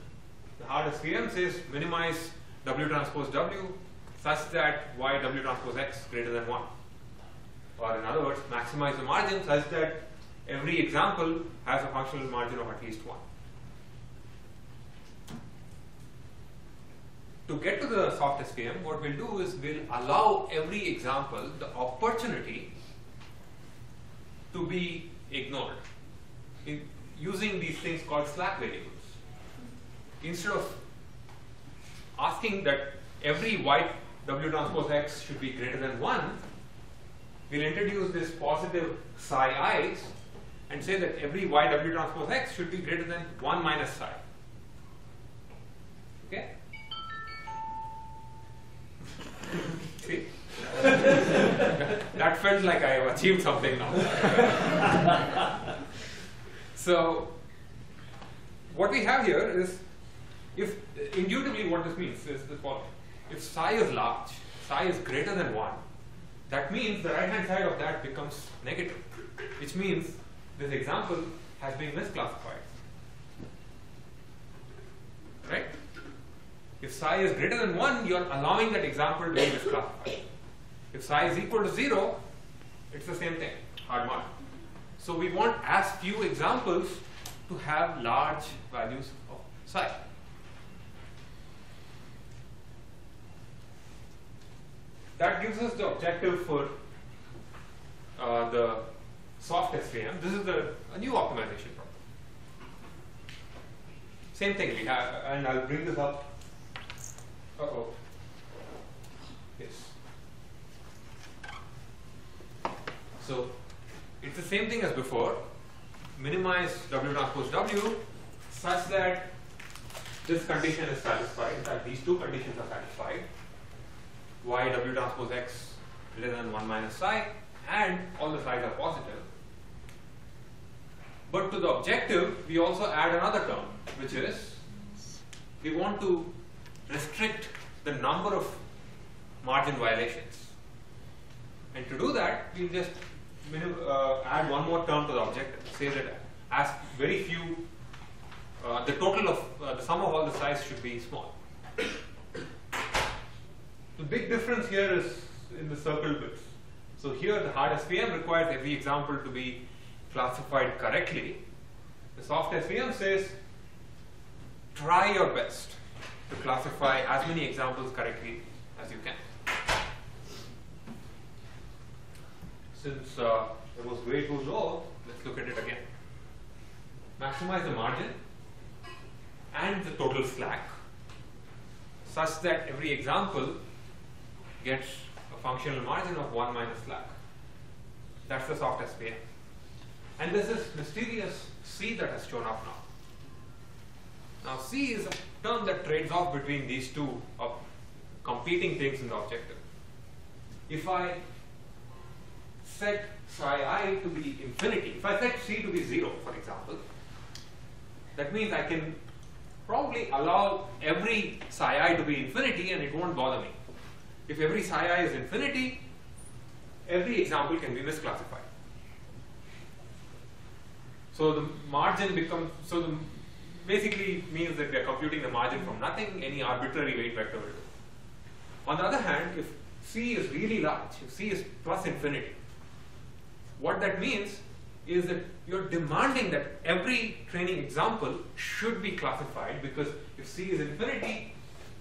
the hard SVM says minimize W transpose W such that Y W transpose X greater than 1. Or in other words, maximize the margin such that every example has a functional margin of at least 1. To get to the soft SVM, what we'll do is we'll allow every example the opportunity to be ignored using these things called slack variables. Instead of asking that every Y W transpose X should be greater than 1, we'll introduce this positive psi i's and say that every Y W transpose X should be greater than 1 minus psi. Okay? See? That felt like I have achieved something now. So, what we have here is, if intuitively what this means is the following. If psi is large, psi is greater than 1, that means the right hand side of that becomes negative, which means this example has been misclassified. Right? If psi is greater than 1, you are allowing that example to be misclassified. If psi is equal to 0, it's the same thing, hard mark. So we want as few examples to have large values of psi. That gives us the objective for the soft SVM. This is a new optimization problem. Same thing we have, and I'll bring this up. Yes. So it's the same thing as before. Minimize W transpose W such that this condition is satisfied, that these two conditions are satisfied. Y W transpose X greater than 1 minus psi, and all the psi's are positive. But to the objective, we also add another term, which is we want to restrict the number of margin violations. And to do that, we'll just add one more term to the objective. Say that as very few, the total of the sum of all the psi's should be small. The big difference here is in the circle bits. So here the hard SVM requires every example to be classified correctly. The soft SVM says try your best to classify as many examples correctly as you can. Since it was way too low, let's look at it again. Maximize the margin and the total slack such that every example gets a functional margin of 1 minus slack. That's the soft SVM. And there's this mysterious C that has shown up now. Now C is a term that trades off between these two competing things in the objective. If I set psi I to be infinity, if I set C to be 0, for example, that means I can probably allow every psi I to be infinity and it won't bother me. If every psi I is infinity, every example can be misclassified. So the margin becomes, basically means that we are computing the margin from nothing, any arbitrary weight vector will do. On the other hand, if C is really large, if C is plus infinity, what that means is that you're demanding that every training example should be classified, because if C is infinity,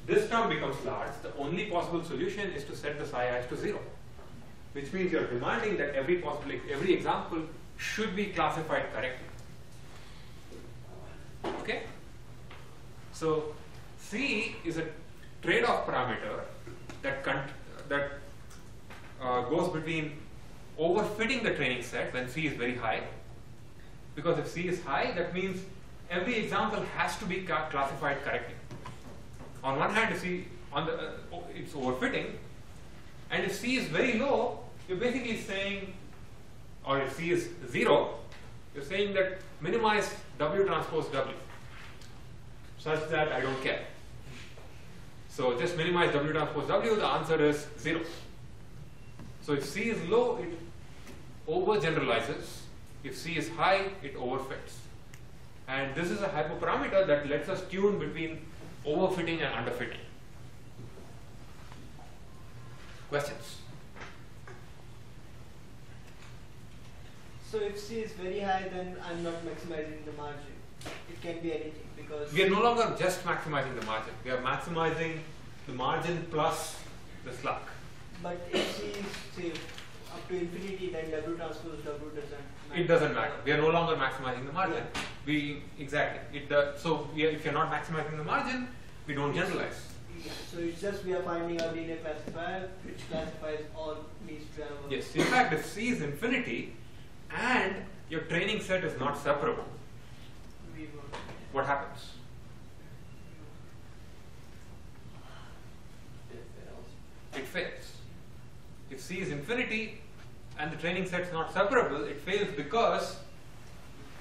this term becomes large. The only possible solution is to set the psi i's to 0, which means you're demanding that every example should be classified correctly. Okay? So C is a trade-off parameter that goes between overfitting the training set when C is very high, because if C is high, that means every example has to be classified correctly. On one hand, if C it's overfitting, and if C is very low, you're basically saying, or if C is 0, you're saying that minimize W transpose W such that I don't care. So just minimize W transpose W, the answer is 0. So if C is low, it overgeneralizes. If C is high, it overfits. And this is a hyperparameter that lets us tune between overfitting and underfitting. Questions? So if C is very high, then I'm not maximizing the margin. It can be anything, because We are no longer just maximizing the margin. We are maximizing the margin plus the slack. But if C is, say, up to infinity, then W transpose W doesn't matter. It doesn't matter. We are no longer maximizing the margin. Exactly. So if you're not maximizing the margin, we don't generalize. Yeah, so it's just we are finding a linear classifier which classifies all means travel. Yes. In fact, if C is infinity and your training set is not separable, what happens? It fails. If C is infinity and the training set is not separable, it fails because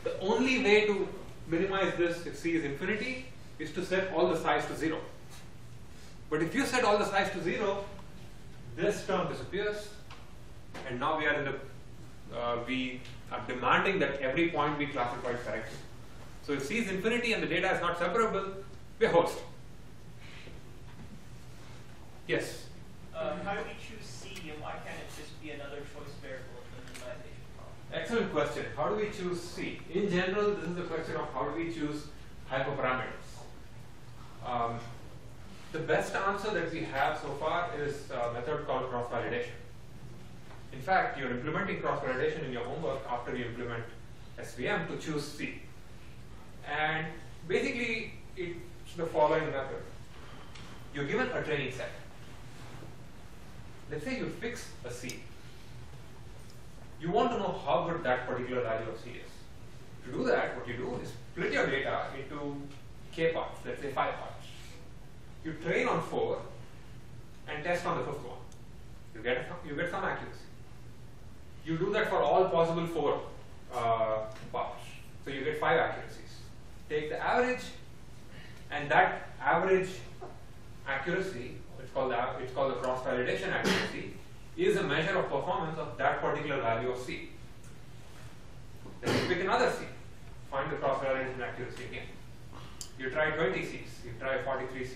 the only way to minimize this if C is infinity is to set all the size to 0. But if you set all the size to 0, this term disappears, and now we are demanding that every point be classified correctly. So if C is infinity and the data is not separable, we're host. Yes? How do we choose C, and why can't it just be another choice variable in the minimization problem? Excellent question. How do we choose C? In general, this is the question of how do we choose hyperparameters. The best answer that we have so far is a method called cross-validation. In fact, you're implementing cross-validation in your homework after you implement SVM to choose C. And basically, it's the following method. You're given a training set. Let's say you fix a C. You want to know how good that particular value of C is. To do that, what you do is split your data into K parts, let's say 5 parts. You train on 4 and test on the 5th one. You get some accuracy. You do that for all possible 4 parts. So you get 5 accuracies. Take the average, and that average accuracy, it's called the cross-validation accuracy, is a measure of performance of that particular value of C. Then you pick another C, find the cross-validation accuracy again. You try 20 Cs, you try 43 Cs.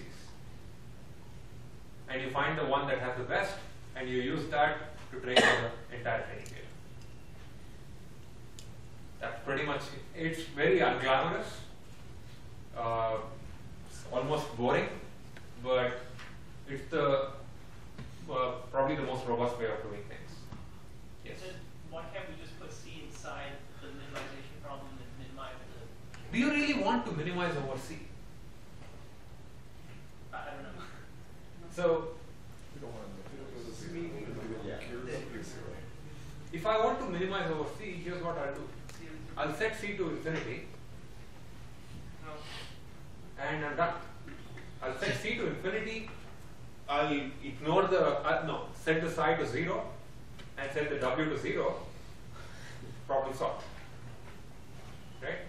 And you find the one that has the best, and you use that to train on the entire training data. That's pretty much, it's very unglamorous, almost boring, but it's the probably the most robust way of doing things. Yes. Then why can't we just put C inside the minimization problem and minimize the? Do you really want to minimize over C? I don't know. So, if I want to minimize over C, here's what I'll do. I'll set C to infinity, and I'm done. I'll set C to infinity. I'll ignore the set the psi to 0 and set the W to 0. Problem solved. Right?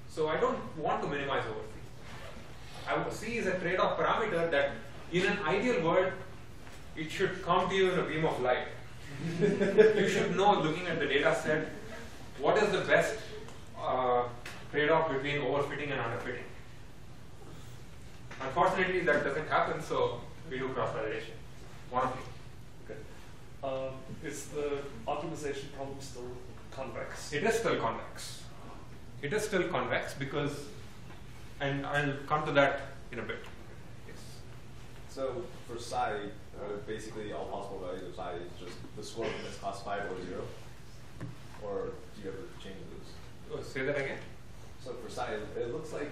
So I don't want to minimize over C. C is a trade-off parameter that, in an ideal world, it should come to you in a beam of light. You should know, looking at the data set, what is the best trade-off between overfitting and underfitting. Unfortunately, that doesn't happen, so we do cross-validation. One of you. Okay. Is the optimization problem still convex? It is still convex. It is still convex because, and I'll come to that in a bit. Yes. So for psi, basically all possible values of psi is just the score of this classified or 0? Or do you ever change those? Oh, say that again. So for psi, it looks like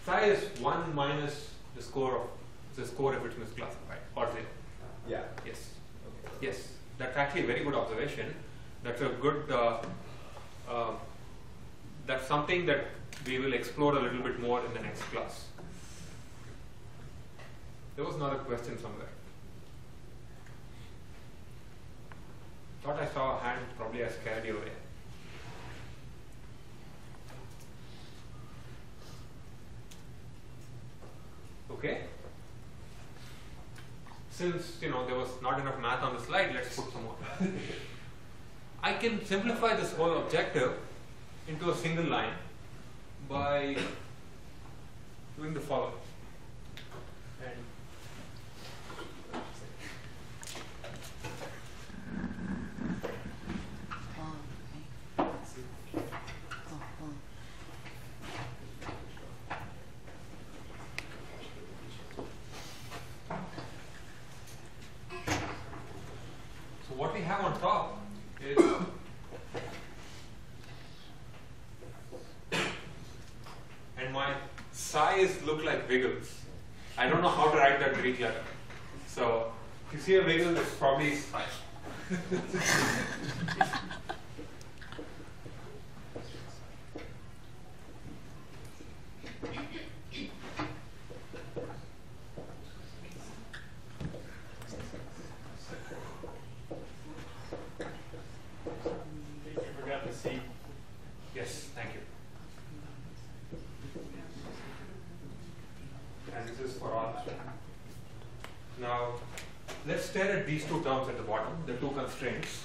psi is 1 minus the score of the score if it's misclassified, or 0. Yeah. Yes. Okay. Yes. That's actually a very good observation. That's a good. That's something that we will explore a little bit more in the next class. There was another question somewhere. Thought I saw a hand. Probably I scared you away. Okay. Since there was not enough math on the slide, let's put some more. I can simplify this whole objective into a single line by doing the following. And what we have on top is and my size look like wiggles. I don't know how to write that Greek letter. So if you see a wiggle, it's probably Yes, thank you. And this is for all. Now, let's stare at these two terms at the bottom, the two constraints.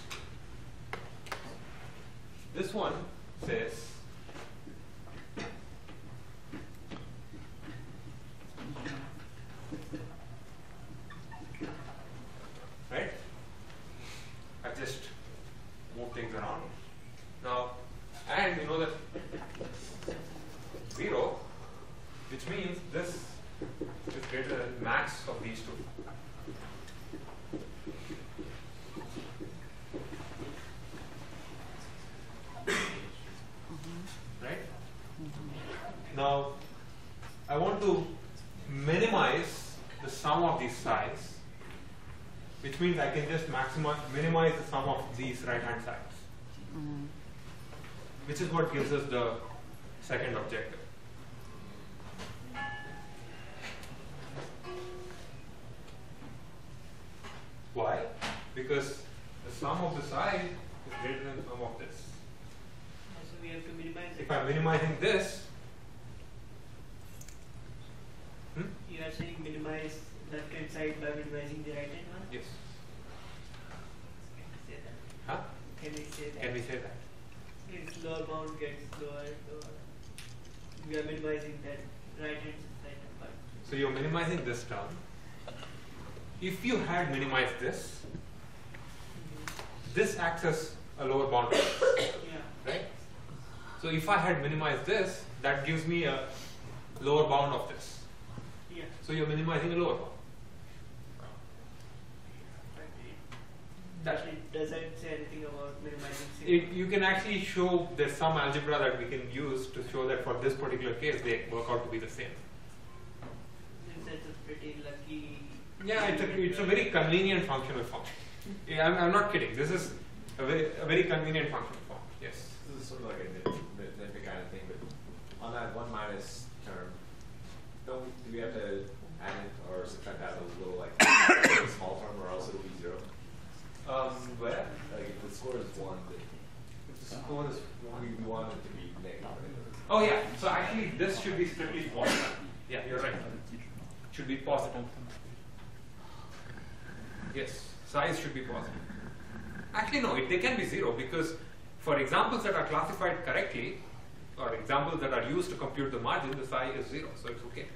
This one says right? I've just moved things around. Now, and you know that 0, which means this is greater than max of these two. Right? Now, I want to minimize the sum of these sides, which means I can just minimize the sum of these right-hand sides. Which is what gives us the second objective. Why? Because the sum of the side is greater than the sum of this. So we have to minimize it. If I'm minimizing this, You are saying minimize left hand side by minimizing the right hand one? yes. Can we say that? Huh? Can we say that? Can we say that? Its lower bound gets lower and lower. We are minimizing that right hand side part. So you're minimizing this term. If you had minimized this, this acts as a lower bound, Yeah. right? So if I had minimized this, that gives me a lower bound of this. Yeah. So you're minimizing a lower bound. That Does it say anything about minimizing you can actually show there's some algebra that we can use to show that for this particular case they work out to be the same. That's a pretty lucky. Yeah, it's a very convenient functional form. Yeah, I'm not kidding. This is a very convenient functional form. Yes. This is sort of like a nitpick kind of thing, but on that 1 minus term, do we have to add in or subtract out a little like a small term, or else it'll be 0? Where? Like if the score is 1, then If the score is we want it to be negative. Oh yeah. So actually, this should be strictly positive. Yeah, you're right. It should be positive. Yes, size should be positive. Actually, no, they can be 0 because for examples that are classified correctly, or examples that are used to compute the margin, the size is 0, so it's okay.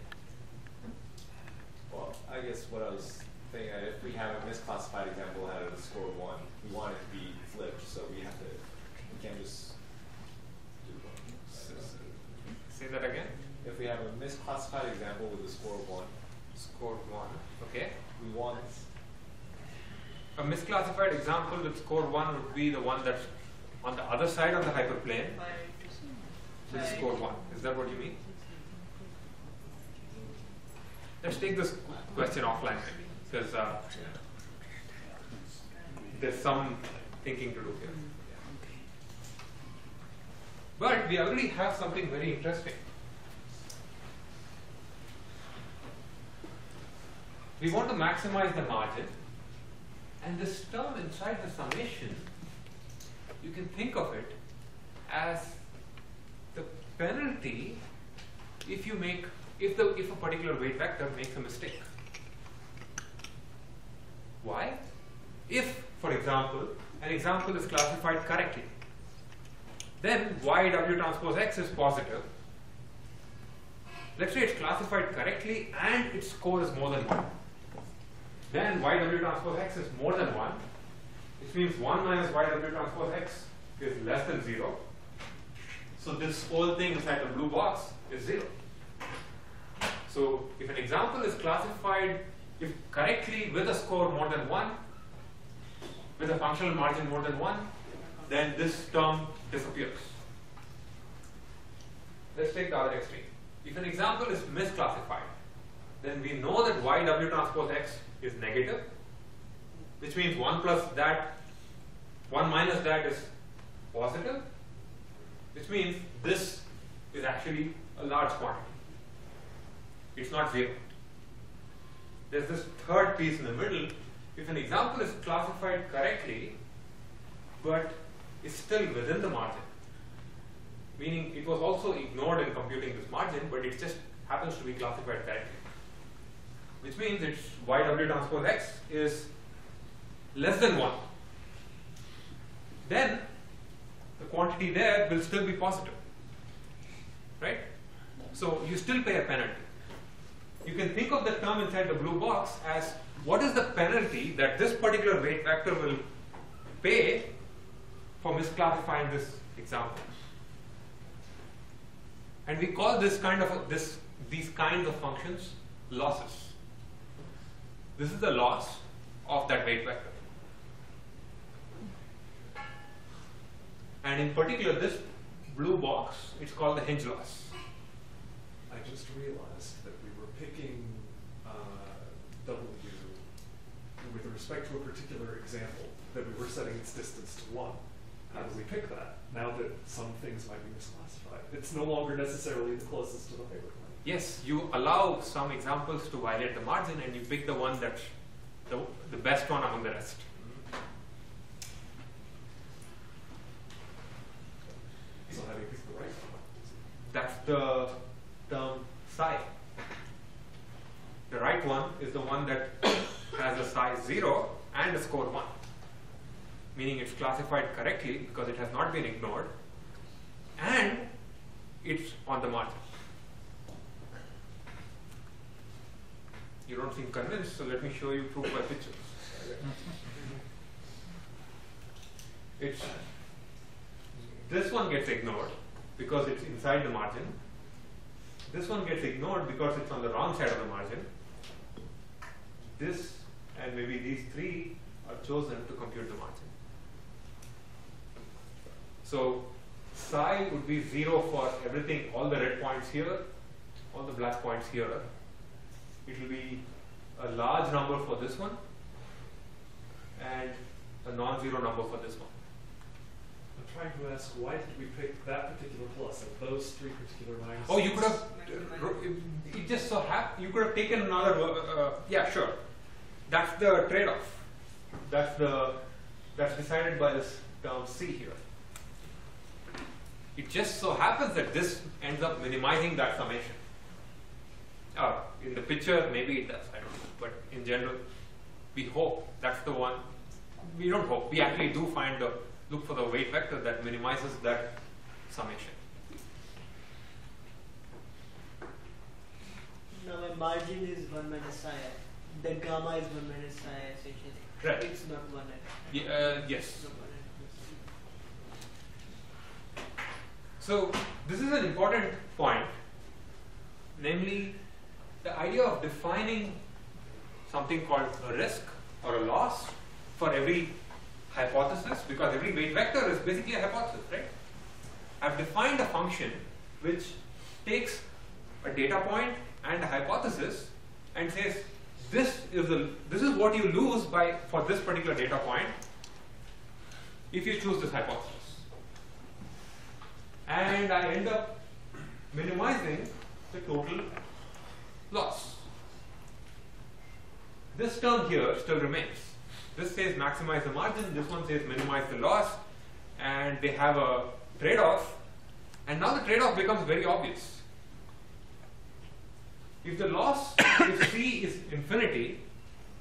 Well, I guess what I was thinking, if we have a misclassified example that has a score of 1, we want it to be flipped, so we can't just do 1. Say that again. If we have a misclassified example with a score of 1, Score 1. Okay. we want A misclassified example with score 1 would be the one that's on the other side of the hyperplane. This is score 1. Is that what you mean? Let's take this question offline maybe, because there's some thinking to do here. But we already have something very interesting. We want to maximize the margin, and this term inside the summation, you can think of it as the penalty if a particular weight vector makes a mistake. Why? If, for example, an example is classified correctly, then YW transpose X is positive. Let's say it's classified correctly and its score is more than 1. Then YW transpose X is more than 1, which means 1 minus YW transpose X is less than 0. So this whole thing inside the blue box is 0. So if an example is classified if correctly with a score more than 1, with a functional margin more than 1, then this term disappears. Let's take the other extreme. If an example is misclassified, then we know that YW transpose X is negative, which means 1 minus that is positive, which means this is actually a large quantity. It's not 0. There's this third piece in the middle. If an example is classified correctly, but is still within the margin, meaning it was also ignored in computing this margin, but it just happens to be classified correctly, which means its YW transpose X is less than 1. Then the quantity there will still be positive, right? So you still pay a penalty. You can think of the term inside the blue box as what is the penalty that this particular weight vector will pay for misclassifying this example. And we call these kinds of functions losses. This is the loss of that weight vector. And in particular, this blue box, it's called the hinge loss. I just realized that we were picking W with respect to a particular example, that we were setting its distance to 1. How do we pick that? Now that some things might be misclassified. It's no longer necessarily the closest to the hyperplane. Yes, you allow some examples to violate the margin and you pick the one that's the best one among the rest. So how do you pick the right one? That's the term psi. The right one is the one that has a size 0 and a score 1, meaning it's classified correctly because it has not been ignored and it's on the margin. You don't seem convinced, so let me show you proof by pictures. This one gets ignored because it's inside the margin. This one gets ignored because it's on the wrong side of the margin. This and maybe these three are chosen to compute the margin. So psi would be 0 for everything, all the red points here, all the black points here. It will be a large number for this one and a non-zero number for this one. I'm trying to ask, why did we pick that particular plus and those three particular minuses? Oh, you could have, it just so happened, you could have taken another, yeah, sure. That's the trade-off. That's decided by this term C here. It just so happens that this ends up minimizing that summation. In the picture, maybe it does, I don't know. But in general, we hope that's the one. We don't hope. We actually do look for the weight vector that minimizes that summation. Now my margin is 1 minus psi. The gamma is 1 minus psi essentially. Right. It's not 1 at. Yes. So this is an important point, namely the idea of defining something called a risk or a loss for every hypothesis, because every weight vector is basically a hypothesis, right? I've defined a function which takes a data point and a hypothesis and says this is what you lose for this particular data point if you choose this hypothesis. And I end up minimizing the total loss. This term here still remains. This says maximize the margin, this one says minimize the loss, and they have a trade-off, and now the trade-off becomes very obvious. If the loss, if C is infinity,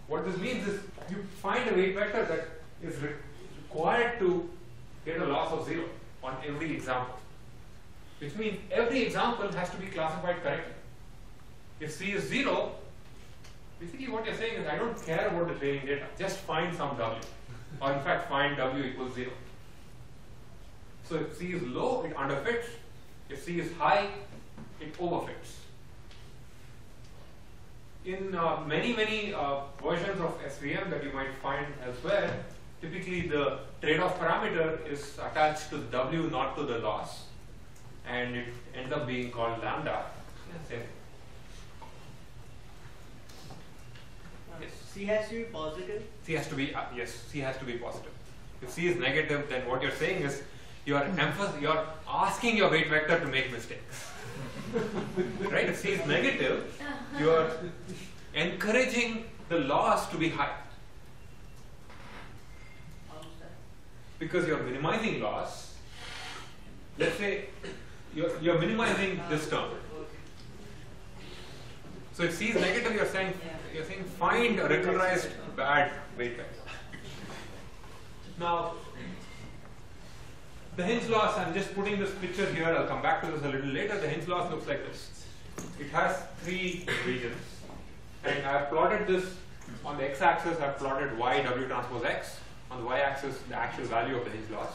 what this means is you find a weight vector that is required to get a loss of 0 on every example. Which means every example has to be classified correctly. If C is 0, basically what you're saying is I don't care about the training data, just find some W. Or in fact find W equals 0. So if C is low, it underfits. If C is high, it overfits. In many versions of SVM that you might find elsewhere, typically the trade-off parameter is attached to W, not to the loss. And it ends up being called lambda. Yes. Yes. C has to be positive? C has to be, yes, C has to be positive. If C is negative, then what you're saying is you're asking your weight vector to make mistakes. Right? If C is negative, you're encouraging the loss to be high. Because you're minimizing loss. Let's say you're minimizing this term. So if C is negative, you're saying find a regularized bad weight vector. Now, the Hinge loss, I'm just putting this picture here, I'll come back to this a little later. The Hinge loss looks like this. It has 3 regions. And I've plotted this on the x-axis, I've plotted y w transpose x. On the y-axis, the actual value of the Hinge loss.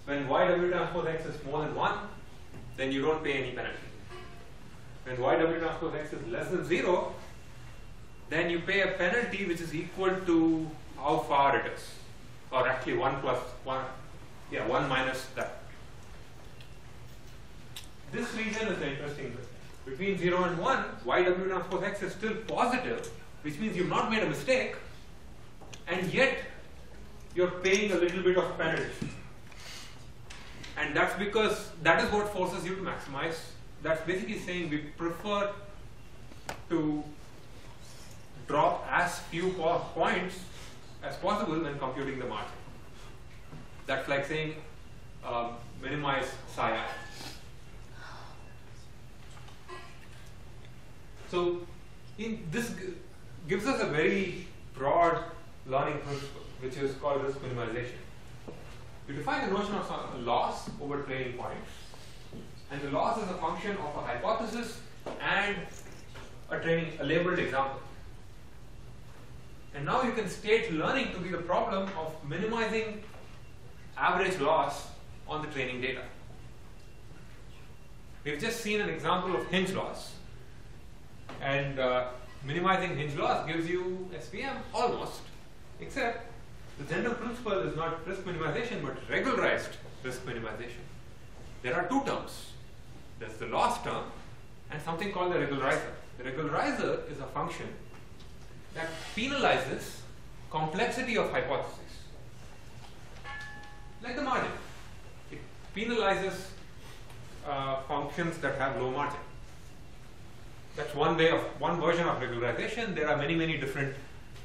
When y w transpose x is more than 1, then you don't pay any penalty. When y w transpose x is less than 0, then you pay a penalty which is equal to how far it is. Or actually 1 minus that. This region is the interesting bit. Between 0 and 1, y w transpose x is still positive, which means you've not made a mistake, and yet you're paying a little bit of penalty. And that's because that is what forces you to maximize. That's basically saying we prefer to drop as few points as possible when computing the margin. That's like saying minimize psi I. So this gives us a very broad learning principle, which is called risk minimization. We define the notion of a loss over training points, and the loss is a function of a hypothesis and a labeled example. And now you can state learning to be the problem of minimizing average loss on the training data. We've just seen an example of hinge loss, and minimizing hinge loss gives you SVM almost, except the general principle is not risk minimization but regularized risk minimization. There are two terms. There's the loss term and something called the regularizer. The regularizer is a function that penalizes complexity of hypotheses. Like the margin. It penalizes functions that have low margin. That's one version of regularization. There are many different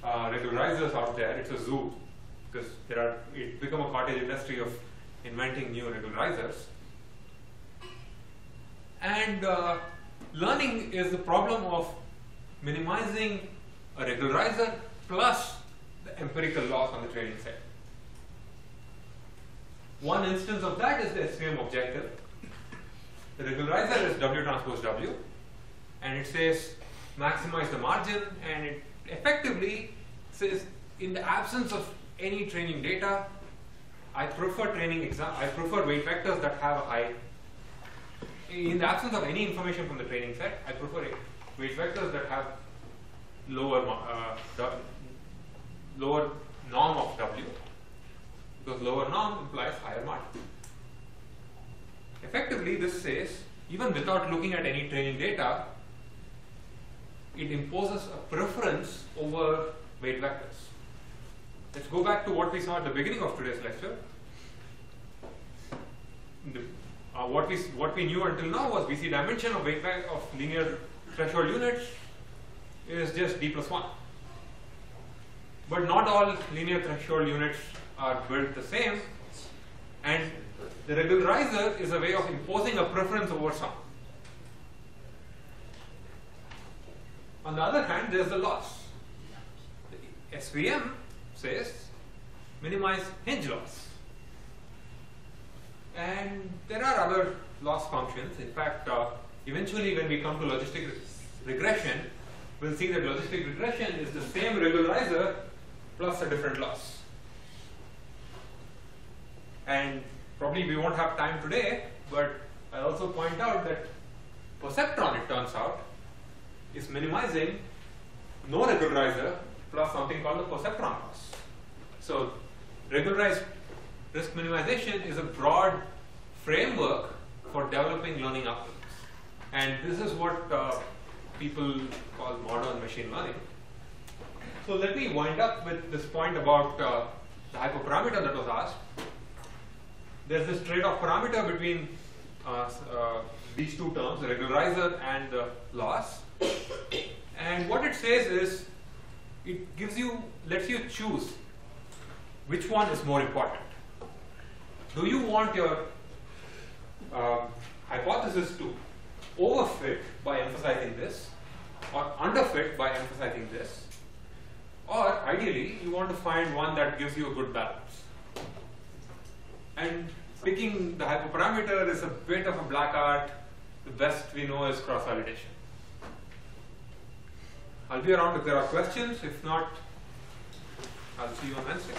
regularizers out there. It's a zoo because it's become a cottage industry of inventing new regularizers. And learning is the problem of minimizing a regularizer plus the empirical loss on the training set. One instance of that is the SVM objective. The regularizer is W transpose W, and it says maximize the margin, and it effectively says in the absence of any training data, I prefer weight vectors that have a high. In the absence of any information from the training set, I prefer weight vectors that have lower norm of W, because lower norm implies higher margin. Effectively, this says, even without looking at any training data, it imposes a preference over weight vectors. Let's go back to what we saw at the beginning of today's lecture. What we knew until now was VC dimension of weight vector of linear threshold units is just d plus 1. But not all linear threshold units are built the same, and the regularizer is a way of imposing a preference over some. On the other hand, there's the loss. The SVM says minimize hinge loss. And there are other loss functions. In fact, eventually when we come to logistic regression, we'll see that logistic regression is the same regularizer plus a different loss. And probably we won't have time today, but I'll also point out that perceptron, it turns out, is minimizing no regularizer plus something called the perceptron loss. So regularized risk minimization is a broad framework for developing learning outcomes. And this is what people call modern machine learning. So let me wind up with this point about the hyperparameter that was asked. There's this trade-off parameter between these two terms, the regularizer and the loss. And what it says is, it lets you choose which one is more important. Do you want your hypothesis to overfit by emphasizing this, or underfit by emphasizing this, or ideally you want to find one that gives you a good balance? And picking the hyperparameter is a bit of a black art. The best we know is cross-validation. I'll be around if there are questions. If not, I'll see you on Wednesday.